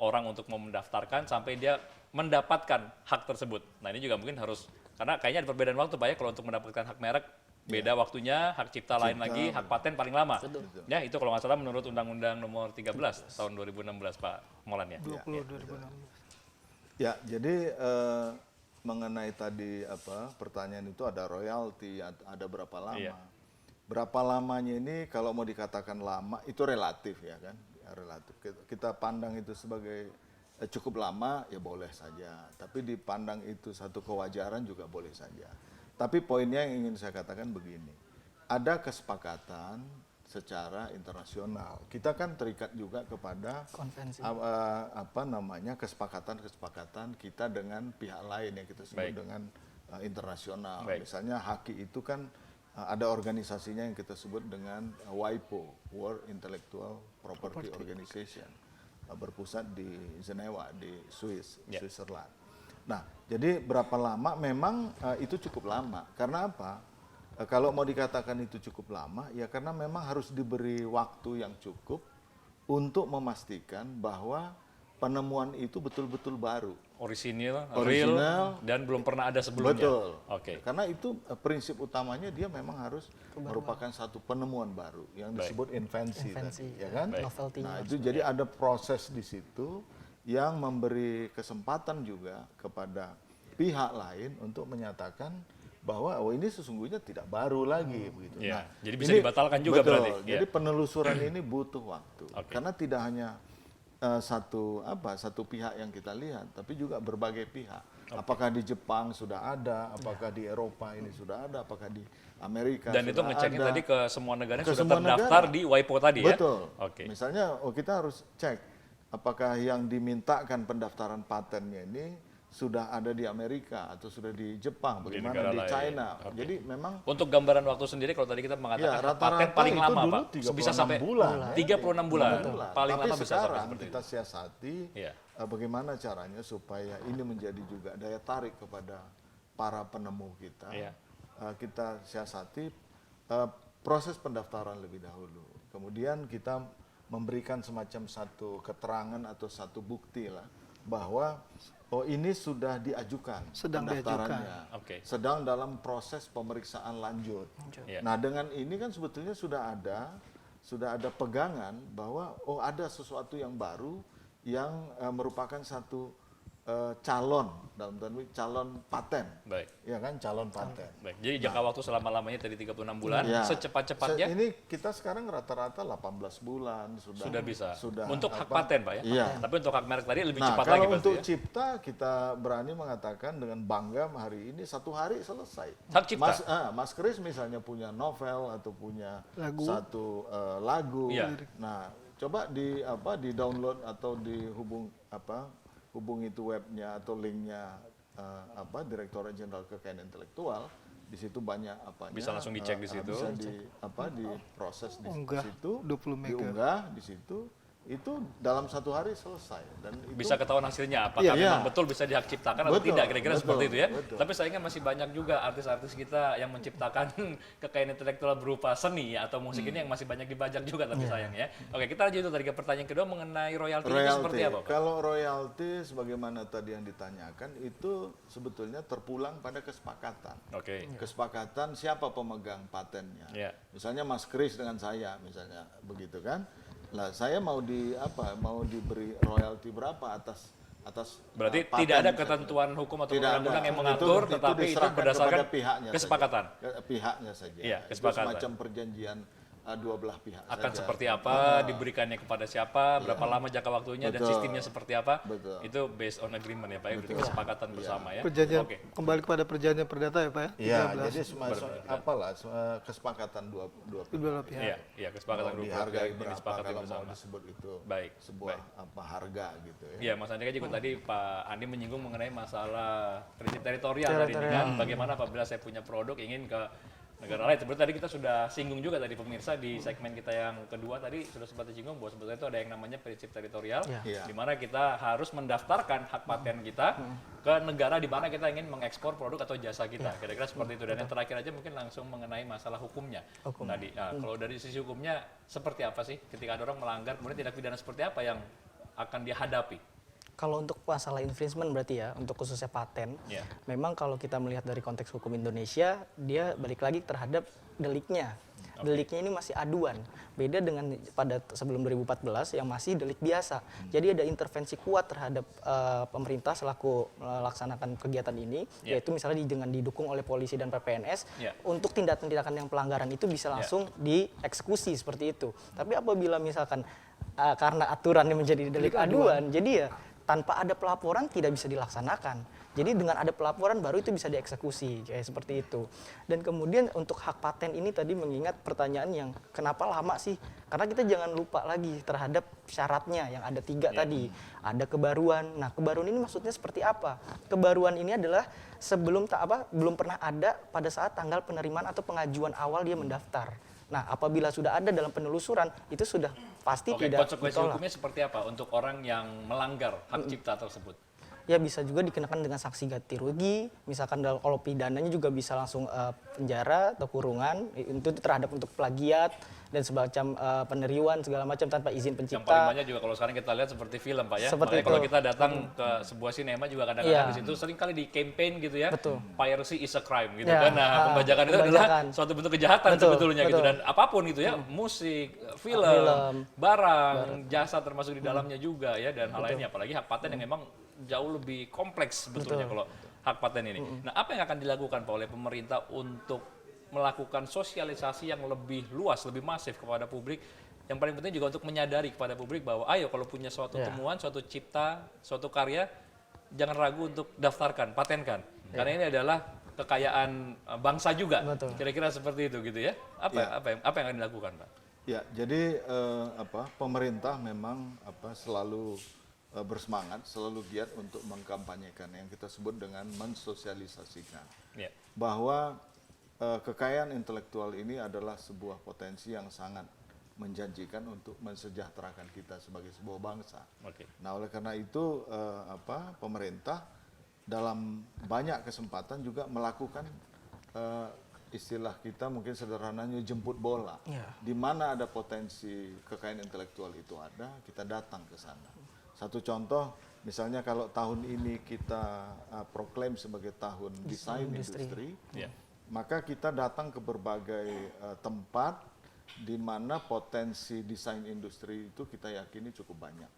orang untuk mau mendaftarkan sampai dia mendapatkan hak tersebut. Nah ini juga mungkin harus, karena kayaknya ada perbedaan waktu Pak ya, kalau untuk mendapatkan hak merek beda waktunya, hak cipta lain lagi, hak paten paling lama. Ya itu kalau nggak salah menurut Undang-Undang Nomor 13 tahun 2016 Pak Molan ya. 2016. Ya, jadi mengenai tadi pertanyaan itu ada royalti, ada berapa lama. Iya. Berapa lamanya ini kalau mau dikatakan lama itu relatif ya kan, ya, relatif. Kita pandang itu sebagai cukup lama ya boleh saja, tapi dipandang itu satu kewajaran juga boleh saja. Tapi poinnya yang ingin saya katakan begini, ada kesepakatan secara internasional. Kita kan terikat juga kepada Konvensi. kesepakatan-kesepakatan kita dengan pihak lain yang kita sebut dengan internasional. Baik. Misalnya HAKI itu kan ada organisasinya yang kita sebut dengan WIPO, World Intellectual Property Organization, berpusat di Jenewa di Switzerland. Nah, jadi berapa lama? Memang itu cukup lama. Karena apa? Kalau mau dikatakan itu cukup lama, ya karena memang harus diberi waktu yang cukup untuk memastikan bahwa penemuan itu betul-betul baru. Orisinil, Original, real, dan belum pernah ada sebelumnya. Betul. Oke. Karena itu prinsip utamanya dia memang harus merupakan satu penemuan baru yang disebut invensi tadi, ya kan? Novelty. Nah, itu jadi ada proses di situ yang memberi kesempatan juga kepada pihak lain untuk menyatakan bahwa ini sesungguhnya tidak baru lagi begitu. Ya, Nah, jadi bisa ini dibatalkan juga betul, berarti. Jadi penelusuran ini butuh waktu. Oke. Karena tidak hanya satu pihak yang kita lihat, tapi juga berbagai pihak. Apakah di Jepang sudah ada, apakah di Eropa ini sudah ada, apakah di Amerika Dan itu sudah ngeceknya ada. tadi ke semua negara yang Ke sudah semua terdaftar negara. di WIPO tadi ya? Betul. Oke. Misalnya kita harus cek apakah yang dimintakan pendaftaran patennya ini sudah ada di Amerika atau sudah di Jepang, bagaimana negara di lain. China. Oke. Jadi memang Untuk gambaran waktu sendiri kalau tadi kita ya mengatakan rata-rata paten paling itu lama dulu Pak, 36 bisa sampai bulan. 36 bulan. Paling Tapi lama bisa sampai sekarang seperti kita itu. siasati Iya. bagaimana caranya supaya ini menjadi juga daya tarik kepada para penemu kita. Iya. Kita siasati proses pendaftaran lebih dahulu. Kemudian kita memberikan semacam satu keterangan atau satu bukti lah bahwa ini sudah diajukan Sedang pendaftarannya. Oke. Sedang dalam proses pemeriksaan lanjut. Iya. Nah, dengan ini kan sebetulnya sudah ada pegangan bahwa ada sesuatu yang baru yang merupakan satu calon dalam tanda kutip calon paten. Baik. Ya kan, calon paten. Baik. Jadi jangka waktu selama-lamanya tadi 36 bulan, Ya. secepat-cepatnya Ini kita sekarang rata-rata 18 bulan sudah bisa. Sudah Untuk hak apa? paten Pak ya? Iya. Tapi untuk hak merek tadi lebih Nah, cepat kalau lagi pasti untuk ya? cipta kita berani mengatakan dengan bangga hari ini 1 hari selesai. Hak cipta? Mas Kris misalnya punya novel atau punya Lagu. satu lagu. Iya. Nah, coba di download atau hubungi itu webnya atau linknya Direktorat Jenderal Kekayaan Intelektual. Di situ banyak apanya. Bisa langsung dicek di situ. Bisa diproses di Unggah, situ. 20 mega. Diunggah di situ. Itu dalam 1 hari selesai. Dan itu Bisa ketahuan hasilnya apakah Iya. memang betul bisa dihak ciptakan atau Betul, tidak, kira-kira betul, seperti itu ya. betul. Tapi sayangnya masih banyak juga artis-artis kita yang menciptakan kekayaan intelektual berupa seni ya, atau musik ini yang masih banyak dibajak juga tapi sayang ya. Oke, kita lanjut tadi ke pertanyaan kedua mengenai royalti itu seperti apa Pak? Kalau royalti sebagaimana tadi yang ditanyakan itu sebetulnya terpulang pada kesepakatan. Oke. Kesepakatan siapa pemegang patennya. Iya. Misalnya Mas Kris dengan saya misalnya begitu kan. Lah saya mau diberi royalti berapa atas Berarti paten tidak ada misalnya. ketentuan hukum atau Tidak ada. undang-undang yang mengatur, tetapi itu diserahkan berdasarkan kepada pihaknya kesepakatan. saja. Pihaknya saja. Iya, Itu kesepakatan. semacam perjanjian dua belah pihak Akan saja. seperti apa, diberikannya kepada siapa, berapa lama jangka waktunya, dan Betul. sistemnya seperti apa. Betul. Itu based on agreement ya Pak, ya, berarti kesepakatan bersama ya. Perjanjian Oke. kembali kepada perjanjian perdata ya Pak ya? Iya, 13. jadi kesepakatan dua pihak. Kedua pihak. Iya, iya kesepakatan Mau dua dihargai pihak ini berapa disepakati kalau mau bersama. disebut itu Baik, sebuah harga gitu ya. Iya, Mas Andika juga tadi Pak Andi menyinggung mengenai masalah prinsip teritorial tadi ini kan. Bagaimana apabila saya punya produk ingin ke negara lain. Seperti tadi kita sudah singgung juga tadi pemirsa di segmen kita yang kedua tadi sudah sempat disinggung bahwa sebetulnya itu ada yang namanya prinsip teritorial, di mana kita harus mendaftarkan hak paten kita ke negara di mana kita ingin mengekspor produk atau jasa kita. Kira-kira seperti itu. Dan yang terakhir aja mungkin langsung mengenai masalah hukumnya. Tadi, kalau dari sisi hukumnya seperti apa sih ketika ada orang melanggar, kemudian tindak pidana seperti apa yang akan dihadapi? Kalau untuk masalah infringement berarti ya, untuk khususnya paten, memang kalau kita melihat dari konteks hukum Indonesia, dia balik lagi terhadap deliknya. Deliknya ini masih aduan, beda dengan pada sebelum 2014 yang masih delik biasa. Jadi ada intervensi kuat terhadap pemerintah selaku melaksanakan kegiatan ini, yaitu misalnya dengan didukung oleh polisi dan PPNS, untuk tindakan-tindakan yang pelanggaran itu bisa langsung dieksekusi seperti itu. Tapi apabila misalkan karena aturannya menjadi delik aduan, jadi ya tanpa ada pelaporan tidak bisa dilaksanakan. Jadi dengan ada pelaporan baru itu bisa dieksekusi, kayak seperti itu. Dan kemudian untuk hak paten ini tadi mengingat pertanyaan yang kenapa lama sih? Karena kita jangan lupa lagi terhadap syaratnya yang ada 3 tadi. Ada kebaruan. Nah, kebaruan ini maksudnya seperti apa? Kebaruan ini adalah belum pernah ada pada saat tanggal penerimaan atau pengajuan awal dia mendaftar. Nah, apabila sudah ada dalam penelusuran, itu sudah pasti tidak konsekuensi ditolak. hukumnya seperti apa untuk orang yang melanggar hak cipta tersebut? Ya bisa juga dikenakan dengan sanksi ganti rugi, misalkan kalau pidananya juga bisa langsung penjara atau kurungan, itu terhadap untuk plagiat dan semacam penerimaan segala macam tanpa izin pencipta. Yang paling banyak juga kalau sekarang kita lihat seperti film Pak ya. Seperti kalau kita datang ke sebuah sinema juga kadang-kadang di situ sering kali di campaign gitu ya. Betul. Piracy is a crime gitu kan. Nah, pembajakan itu adalah suatu bentuk kejahatan sebetulnya gitu, dan apapun itu ya, musik, film, barang, jasa termasuk di dalamnya juga ya, dan hal lainnya, apalagi hak paten yang memang jauh lebih kompleks sebetulnya kalau hak paten ini. Nah, apa yang akan dilakukan Pak oleh pemerintah untuk melakukan sosialisasi yang lebih luas, lebih masif kepada publik? Yang paling penting juga untuk menyadari kepada publik bahwa ayo kalau punya suatu temuan, suatu cipta, suatu karya, jangan ragu untuk daftarkan, patenkan. Karena ini adalah kekayaan bangsa juga. Kira-kira seperti itu gitu ya. Apa yang akan dilakukan Pak? Ya, jadi pemerintah memang selalu bersemangat, selalu giat untuk mengkampanyekan yang kita sebut dengan mensosialisasikan bahwa kekayaan intelektual ini adalah sebuah potensi yang sangat menjanjikan untuk mensejahterakan kita sebagai sebuah bangsa. Nah, oleh karena itu pemerintah dalam banyak kesempatan juga melakukan istilah kita mungkin sederhananya jemput bola. Di mana ada potensi kekayaan intelektual itu ada, kita datang ke sana. Satu contoh, misalnya kalau tahun ini kita proklaim sebagai tahun desain industri, maka kita datang ke berbagai tempat di mana potensi desain industri itu kita yakini cukup banyak.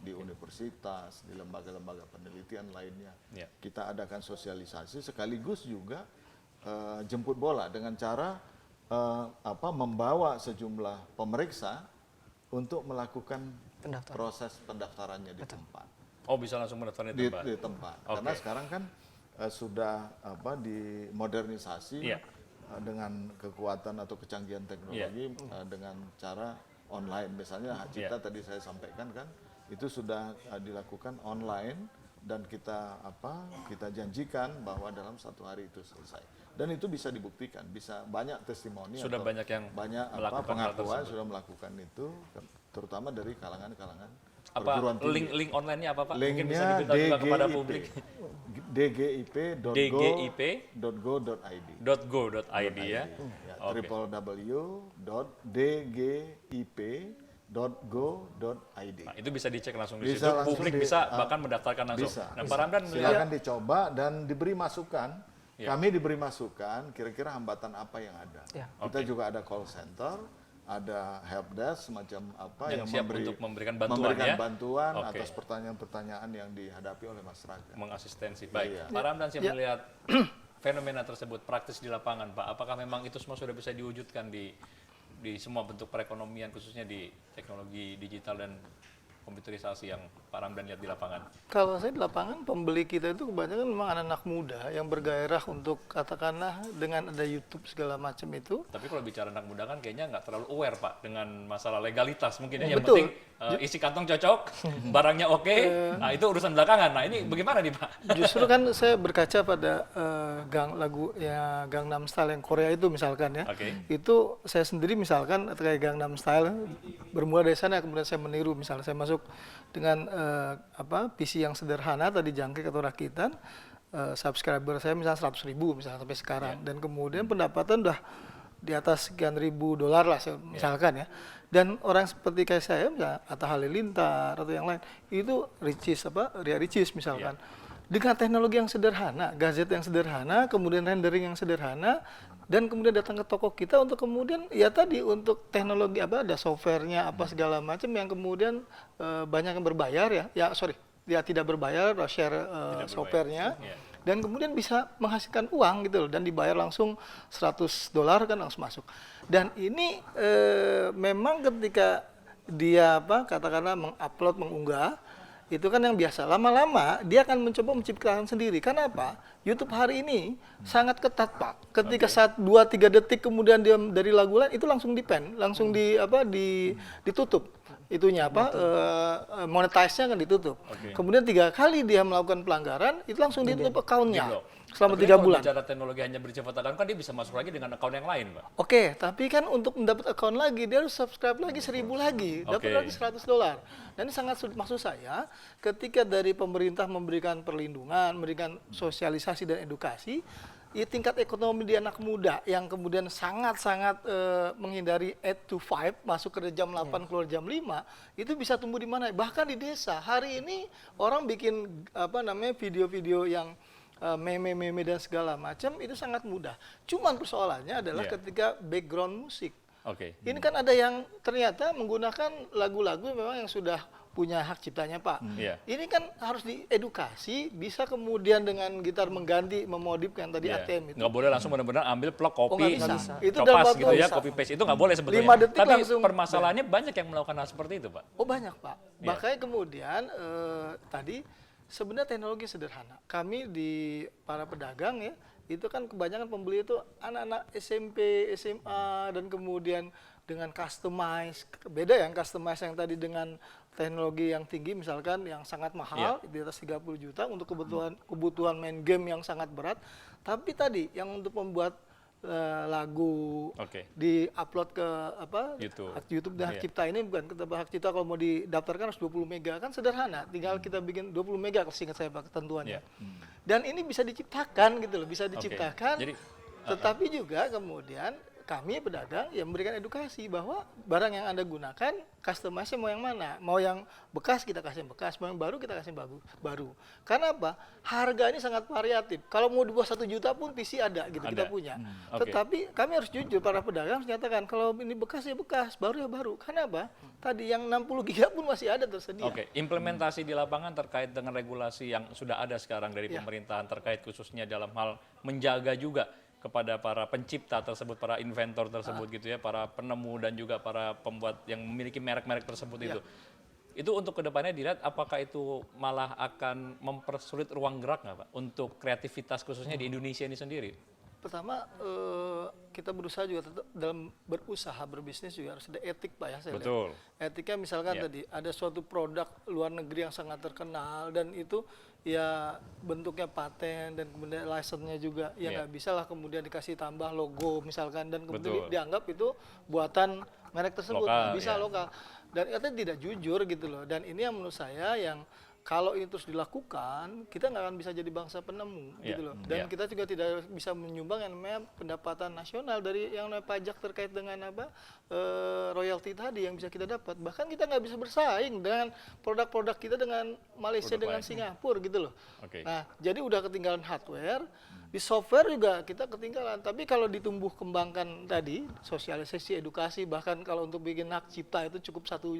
Di universitas, di lembaga-lembaga penelitian lainnya. Kita adakan sosialisasi sekaligus juga jemput bola dengan cara membawa sejumlah pemeriksa untuk melakukan proses pendaftarannya di tempat. Oh, bisa langsung mendaftar di tempat? Di tempat. Karena sekarang kan sudah dimodernisasi dengan kekuatan atau kecanggihan teknologi dengan cara online. Misalnya hak cipta tadi saya sampaikan kan, itu sudah dilakukan online dan kita janjikan bahwa dalam 1 hari itu selesai. Dan itu bisa dibuktikan, bisa banyak testimoni. Sudah banyak yang pengakuan sudah melakukan itu, terutama dari kalangan-kalangan apa link online-nya apa Pak? Mungkin bisa diberitahu juga kepada publik. dgip.go.id. ya. www.dgip.go.id. Nah, itu bisa dicek langsung di situ. Publik bisa bahkan mendaftarkan langsung. Bisa. Nah, Pak Ramdan silakan dicoba dan diberi masukan. Kami diberi masukan kira-kira hambatan apa yang ada. Kita juga ada call center, ada helpdesk semacam yang siap untuk memberikan bantuan atas pertanyaan-pertanyaan yang dihadapi oleh masyarakat. Mengasistensi. Baik. Pak Ramdan sih melihat fenomena tersebut praktis di lapangan, Pak. Apakah memang itu semua sudah bisa diwujudkan di semua bentuk perekonomian, khususnya di teknologi digital dan komputerisasi yang Pak Ramdan lihat di lapangan? Kalau saya di lapangan, pembeli kita itu kebanyakan memang anak-anak muda yang bergairah untuk katakanlah dengan ada YouTube segala macam itu. Tapi kalau bicara anak muda kan kayaknya nggak terlalu aware Pak dengan masalah legalitas mungkin. Yang Betul. penting isi kantong cocok, barangnya oke, nah itu urusan belakangan. Nah ini bagaimana nih Pak? Justru kan saya berkaca pada lagu ya Gangnam Style yang Korea itu misalkan ya. Itu saya sendiri misalkan kayak Gangnam Style bermula dari sana, kemudian saya meniru, misalnya saya masuk dengan PC yang sederhana tadi jangkrik atau rakitan, subscriber saya misalnya 100.000 misalnya sampai sekarang, dan kemudian pendapatan udah di atas sekian ribu dolar lah misalkan ya. Dan orang seperti kayak saya misalnya Atta Halilintar atau yang lain itu Ria Ricis misalkan, dengan teknologi yang sederhana, gadget yang sederhana, kemudian rendering yang sederhana, dan kemudian datang ke toko kita untuk kemudian ya tadi untuk teknologi ada softwarenya segala macam yang kemudian banyak yang berbayar ya tidak berbayar, share softwarenya. Dan kemudian bisa menghasilkan uang gitu loh, dan dibayar langsung $100 kan langsung masuk. Dan ini memang ketika dia katakanlah mengupload, mengunggah, itu kan yang biasa. Lama-lama dia akan mencoba menciptakan sendiri. Karena apa? YouTube hari ini sangat ketat Pak. Ketika 2-3 detik kemudian dia dari lagu lain itu langsung langsung ditutup. Itunya monetize-nya kan ditutup. Kemudian 3 kali dia melakukan pelanggaran, itu langsung ditutup account-nya selama 3 bulan. Kalau bicara teknologi hanya bersifat account, kan dia bisa masuk lagi dengan account yang lain, Pak. Oke, tapi kan untuk mendapat account lagi, dia harus subscribe lagi 1.000 lagi, dapat lagi $100. Dan ini sangat sulit, maksud saya, ketika dari pemerintah memberikan perlindungan, memberikan sosialisasi dan edukasi, ya tingkat ekonomi di anak muda yang kemudian sangat-sangat menghindari 8 to 5, masuk ke jam 8, keluar jam 5, itu bisa tumbuh di mana? Bahkan di desa. Hari ini orang bikin video-video yang meme-meme dan segala macam itu sangat mudah. Cuman persoalannya adalah ketika background musik. Ini kan ada yang ternyata menggunakan lagu-lagu memang yang sudah punya hak ciptanya Pak. Ini kan harus diedukasi, bisa kemudian dengan gitar mengganti, memodifkan tadi ATM itu. Nggak boleh langsung benar-benar ambil plug copy, itu kopas gitu ya, copy paste itu nggak boleh sebetulnya. 5 detik tapi langsung permasalahannya banyak yang melakukan hal seperti itu Pak. Oh banyak Pak. Makanya kemudian tadi sebenarnya teknologi sederhana. Kami di para pedagang ya, itu kan kebanyakan pembeli itu anak-anak SMP, SMA, dan kemudian dengan customize. Beda yang customize yang tadi dengan teknologi yang tinggi misalkan yang sangat mahal di atas 30 juta untuk kebutuhan main game yang sangat berat. Tapi tadi yang untuk membuat lagu di-upload ke hak YouTube dan hak cipta ini bukan hak cipta, kalau mau didaftarkan harus 20 mega, kan sederhana, tinggal kita bikin 20 mega kalau seingat saya Pak ketentuannya. Dan ini bisa diciptakan gitu loh, bisa diciptakan. Tetapi juga kemudian kami pedagang yang memberikan edukasi bahwa barang yang Anda gunakan customize-nya mau yang mana? Mau yang bekas kita kasih yang bekas, mau yang baru kita kasih yang baru. Karena apa? Harga ini sangat variatif. Kalau mau di bawah 1 juta pun PC ada gitu, kita punya. Tetapi kami harus jujur, para pedagang harus nyatakan kalau ini bekas ya bekas, baru ya baru. Karena apa? Tadi yang 60 giga pun masih ada tersedia. Implementasi di lapangan terkait dengan regulasi yang sudah ada sekarang dari pemerintahan terkait khususnya dalam hal menjaga juga kepada para pencipta tersebut, para inventor tersebut gitu ya, para penemu dan juga para pembuat yang memiliki merek-merek tersebut itu. Itu untuk kedepannya dilihat apakah itu malah akan mempersulit ruang gerak nggak Pak untuk kreativitas khususnya di Indonesia ini sendiri? Pertama, kita berusaha juga tetap dalam berusaha berbisnis juga harus ada etik Pak ya. Betul. Etika misalkan tadi ada suatu produk luar negeri yang sangat terkenal dan itu ya bentuknya paten dan kemudian license-nya juga ya nggak bisa lah kemudian dikasih tambah logo misalkan dan kemudian dianggap itu buatan merek tersebut, bisa lokal. Dan itu tidak jujur gitu loh. Dan ini yang menurut saya yang kalau ini terus dilakukan, kita nggak akan bisa jadi bangsa penemu, gitu loh. Dan kita juga tidak bisa menyumbang yang namanya pendapatan nasional dari yang namanya pajak terkait dengan royalti tadi yang bisa kita dapat. Bahkan kita nggak bisa bersaing dengan produk-produk kita dengan Malaysia, dengan Singapura, gitu loh. Nah, jadi udah ketinggalan hardware, di software juga kita ketinggalan. Tapi kalau ditumbuh kembangkan tadi, sosialisasi, edukasi, bahkan kalau untuk bikin hak cipta itu cukup satu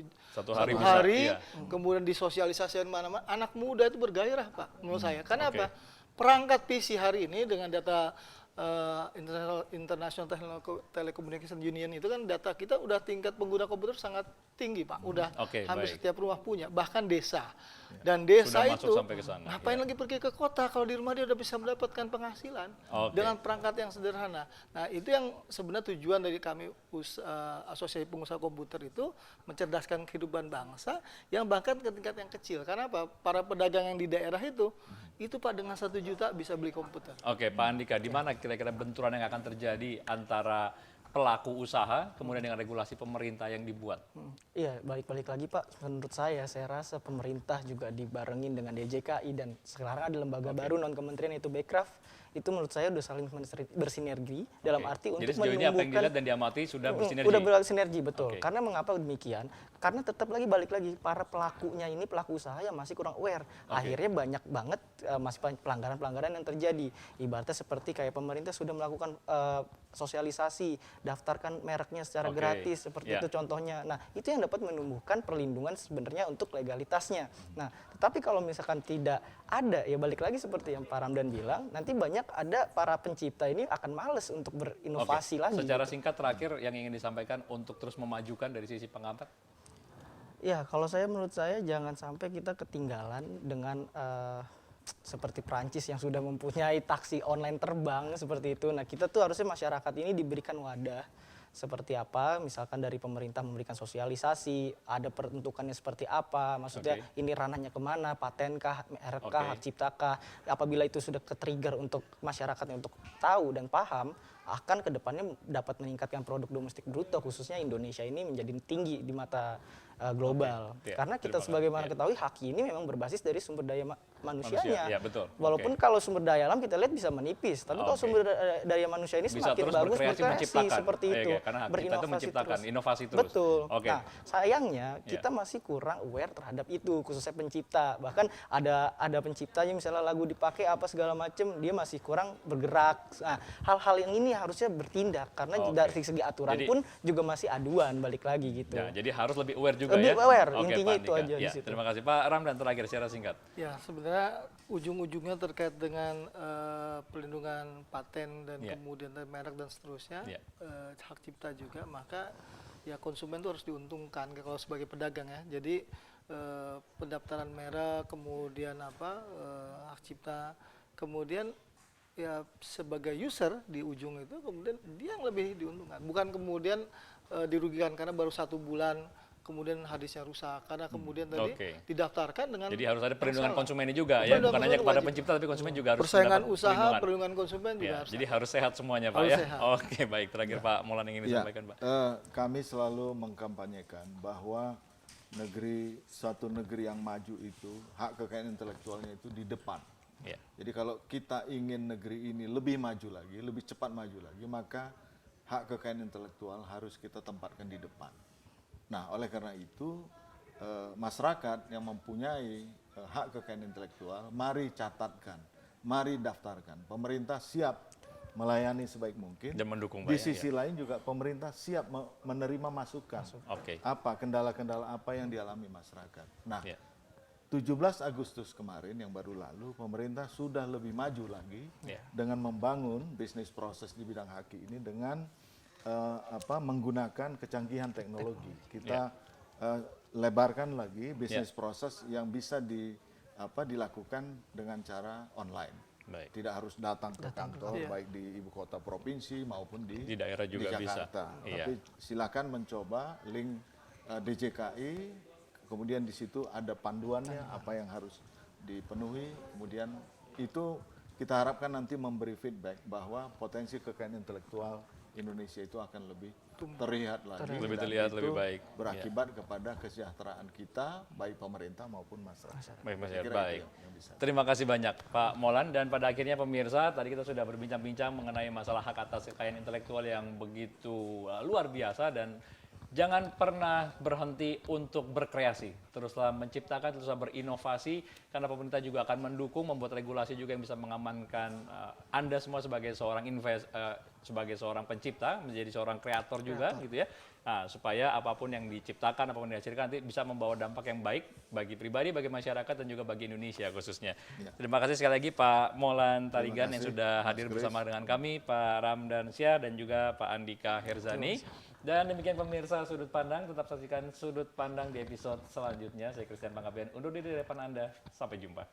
hari kemudian disosialisasikan mana-mana, anak muda itu bergairah Pak, menurut saya. Karena apa? Perangkat PC hari ini dengan data International Telecommunication Union itu kan data kita udah tingkat pengguna komputer sangat tinggi Pak, udah hampir setiap rumah punya, bahkan desa. Dan desa Sudah itu masuk sampai ke sana, ngapain lagi pergi ke kota kalau di rumah dia udah bisa mendapatkan penghasilan dengan perangkat yang sederhana. Nah itu yang sebenarnya tujuan dari kami Asosiasi Pengusaha Komputer itu mencerdaskan kehidupan bangsa yang bahkan ke tingkat yang kecil. Karena apa? Para pedagang yang di daerah itu Pak dengan 1 juta bisa beli komputer. Oke, Pak Andika, di mana kira-kira benturan yang akan terjadi antara pelaku usaha kemudian dengan regulasi pemerintah yang dibuat? Iya, balik-balik lagi Pak, menurut saya rasa pemerintah juga dibarengin dengan DJKI dan sekarang ada lembaga baru non-kementerian yaitu Bekraf, itu menurut saya udah saling bersinergi dalam arti untuk jadi sejauh ini apa yang dilihat dan diamati sudah bersinergi? Udah bersinergi, betul. Karena mengapa demikian? Karena tetap balik lagi, para pelakunya ini, pelaku usaha yang masih kurang aware. Akhirnya banyak banget masih pelanggaran-pelanggaran yang terjadi. Ibaratnya seperti kayak pemerintah sudah melakukan sosialisasi, daftarkan mereknya secara gratis, seperti itu contohnya. Nah, itu yang dapat menumbuhkan perlindungan sebenarnya untuk legalitasnya. Nah, tetapi kalau misalkan tidak ada, ya balik lagi seperti yang Pak Ramdan bilang, nanti banyak ada para pencipta ini akan males untuk berinovasi lagi. Secara singkat terakhir yang ingin disampaikan untuk terus memajukan dari sisi pengamat? Ya, kalau menurut saya jangan sampai kita ketinggalan dengan seperti Prancis yang sudah mempunyai taksi online terbang seperti itu. Nah, kita tuh harusnya masyarakat ini diberikan wadah seperti apa, misalkan dari pemerintah memberikan sosialisasi, ada peruntukannya seperti apa, maksudnya ini ranahnya kemana, patenkah, RK, hak ciptakah, apabila itu sudah ke-trigger untuk masyarakatnya untuk tahu dan paham, akan kedepannya dapat meningkatkan produk domestik bruto, khususnya Indonesia ini menjadi tinggi di mata global. Karena kita sebagaimana ketahui, haki ini memang berbasis dari sumber daya manusianya. Walaupun kalau sumber daya alam kita lihat bisa menipis, tapi kalau sumber daya manusia ini bisa semakin bagus berkreasi seperti itu. Karena kita itu menciptakan inovasi terus. Betul. Nah, sayangnya kita masih kurang aware terhadap itu, khususnya pencipta. Bahkan ada penciptanya misalnya lagu dipakai apa segala macam, dia masih kurang bergerak. Nah, hal-hal yang ini harusnya bertindak karena dari segi aturan pun juga masih aduan, balik lagi gitu. Ya, jadi harus lebih aware juga lebih aware, Oke, intinya Pak itu aja ya, di situ. Terima kasih Pak Ramdan, terakhir secara singkat. Ya, sebenarnya ujung-ujungnya terkait dengan pelindungan paten dan kemudian merek dan seterusnya, hak cipta juga, maka ya konsumen itu harus diuntungkan kalau sebagai pedagang ya. Jadi pendaftaran merek, kemudian hak cipta, kemudian ya sebagai user di ujung itu kemudian dia yang lebih diuntungkan, bukan kemudian dirugikan karena baru 1 bulan kemudian hadisnya rusak karena kemudian tadi didaftarkan dengan. Jadi harus ada perlindungan konsumen juga ya, bukan hanya kepada pencipta tapi konsumen juga harus persaingan usaha, perlindungan konsumen juga harus. Jadi harus sehat semuanya Pak ya. Oke, baik, terakhir Pak Molan ingin disampaikan Pak. Kami selalu mengkampanyekan bahwa suatu negeri yang maju itu hak kekayaan intelektualnya itu di depan. Jadi kalau kita ingin negeri ini lebih maju lagi, lebih cepat maju lagi, maka hak kekayaan intelektual harus kita tempatkan di depan. Nah, oleh karena itu masyarakat yang mempunyai hak kekayaan intelektual, mari catatkan, mari daftarkan. Pemerintah siap melayani sebaik mungkin. Dan mendukung di sisi lain juga pemerintah siap menerima masukan. Apa kendala-kendala apa yang dialami masyarakat. Nah, 17 Agustus kemarin yang baru lalu, pemerintah sudah lebih maju lagi dengan membangun bisnis proses di bidang haki ini dengan menggunakan kecanggihan teknologi. Kita lebarkan lagi bisnis proses yang bisa dilakukan dengan cara online. Tidak harus datang ke kantor, baik di ibu kota provinsi maupun di daerah juga di Jakarta. bisa. Tapi silakan mencoba link DJKI, kemudian di situ ada panduannya apa yang harus dipenuhi, kemudian itu kita harapkan nanti memberi feedback bahwa potensi kekayaan intelektual Indonesia itu akan lebih terlihat lagi, lebih terlihat lebih baik, berakibat kepada kesejahteraan kita, baik pemerintah maupun masyarakat. Baik. Terima kasih banyak Pak Molan, dan pada akhirnya pemirsa, tadi kita sudah berbincang-bincang mengenai masalah hak atas kekayaan intelektual yang begitu luar biasa dan Jangan pernah berhenti untuk berkreasi. Teruslah menciptakan, teruslah berinovasi, karena pemerintah juga akan mendukung, membuat regulasi juga yang bisa mengamankan Anda semua sebagai seorang sebagai seorang pencipta, menjadi seorang kreator juga, gitu ya. Nah, supaya apapun yang diciptakan, apapun yang dihasilkan nanti bisa membawa dampak yang baik bagi pribadi, bagi masyarakat, dan juga bagi Indonesia khususnya. Terima kasih sekali lagi Pak Molan Tarigan yang sudah hadir bersama dengan kami, Pak Ramdan Syah dan juga Pak Andika Herzani. Dan demikian pemirsa Sudut Pandang, tetap saksikan Sudut Pandang di episode selanjutnya. Saya Christian Panggabean, undur diri di depan Anda. Sampai jumpa.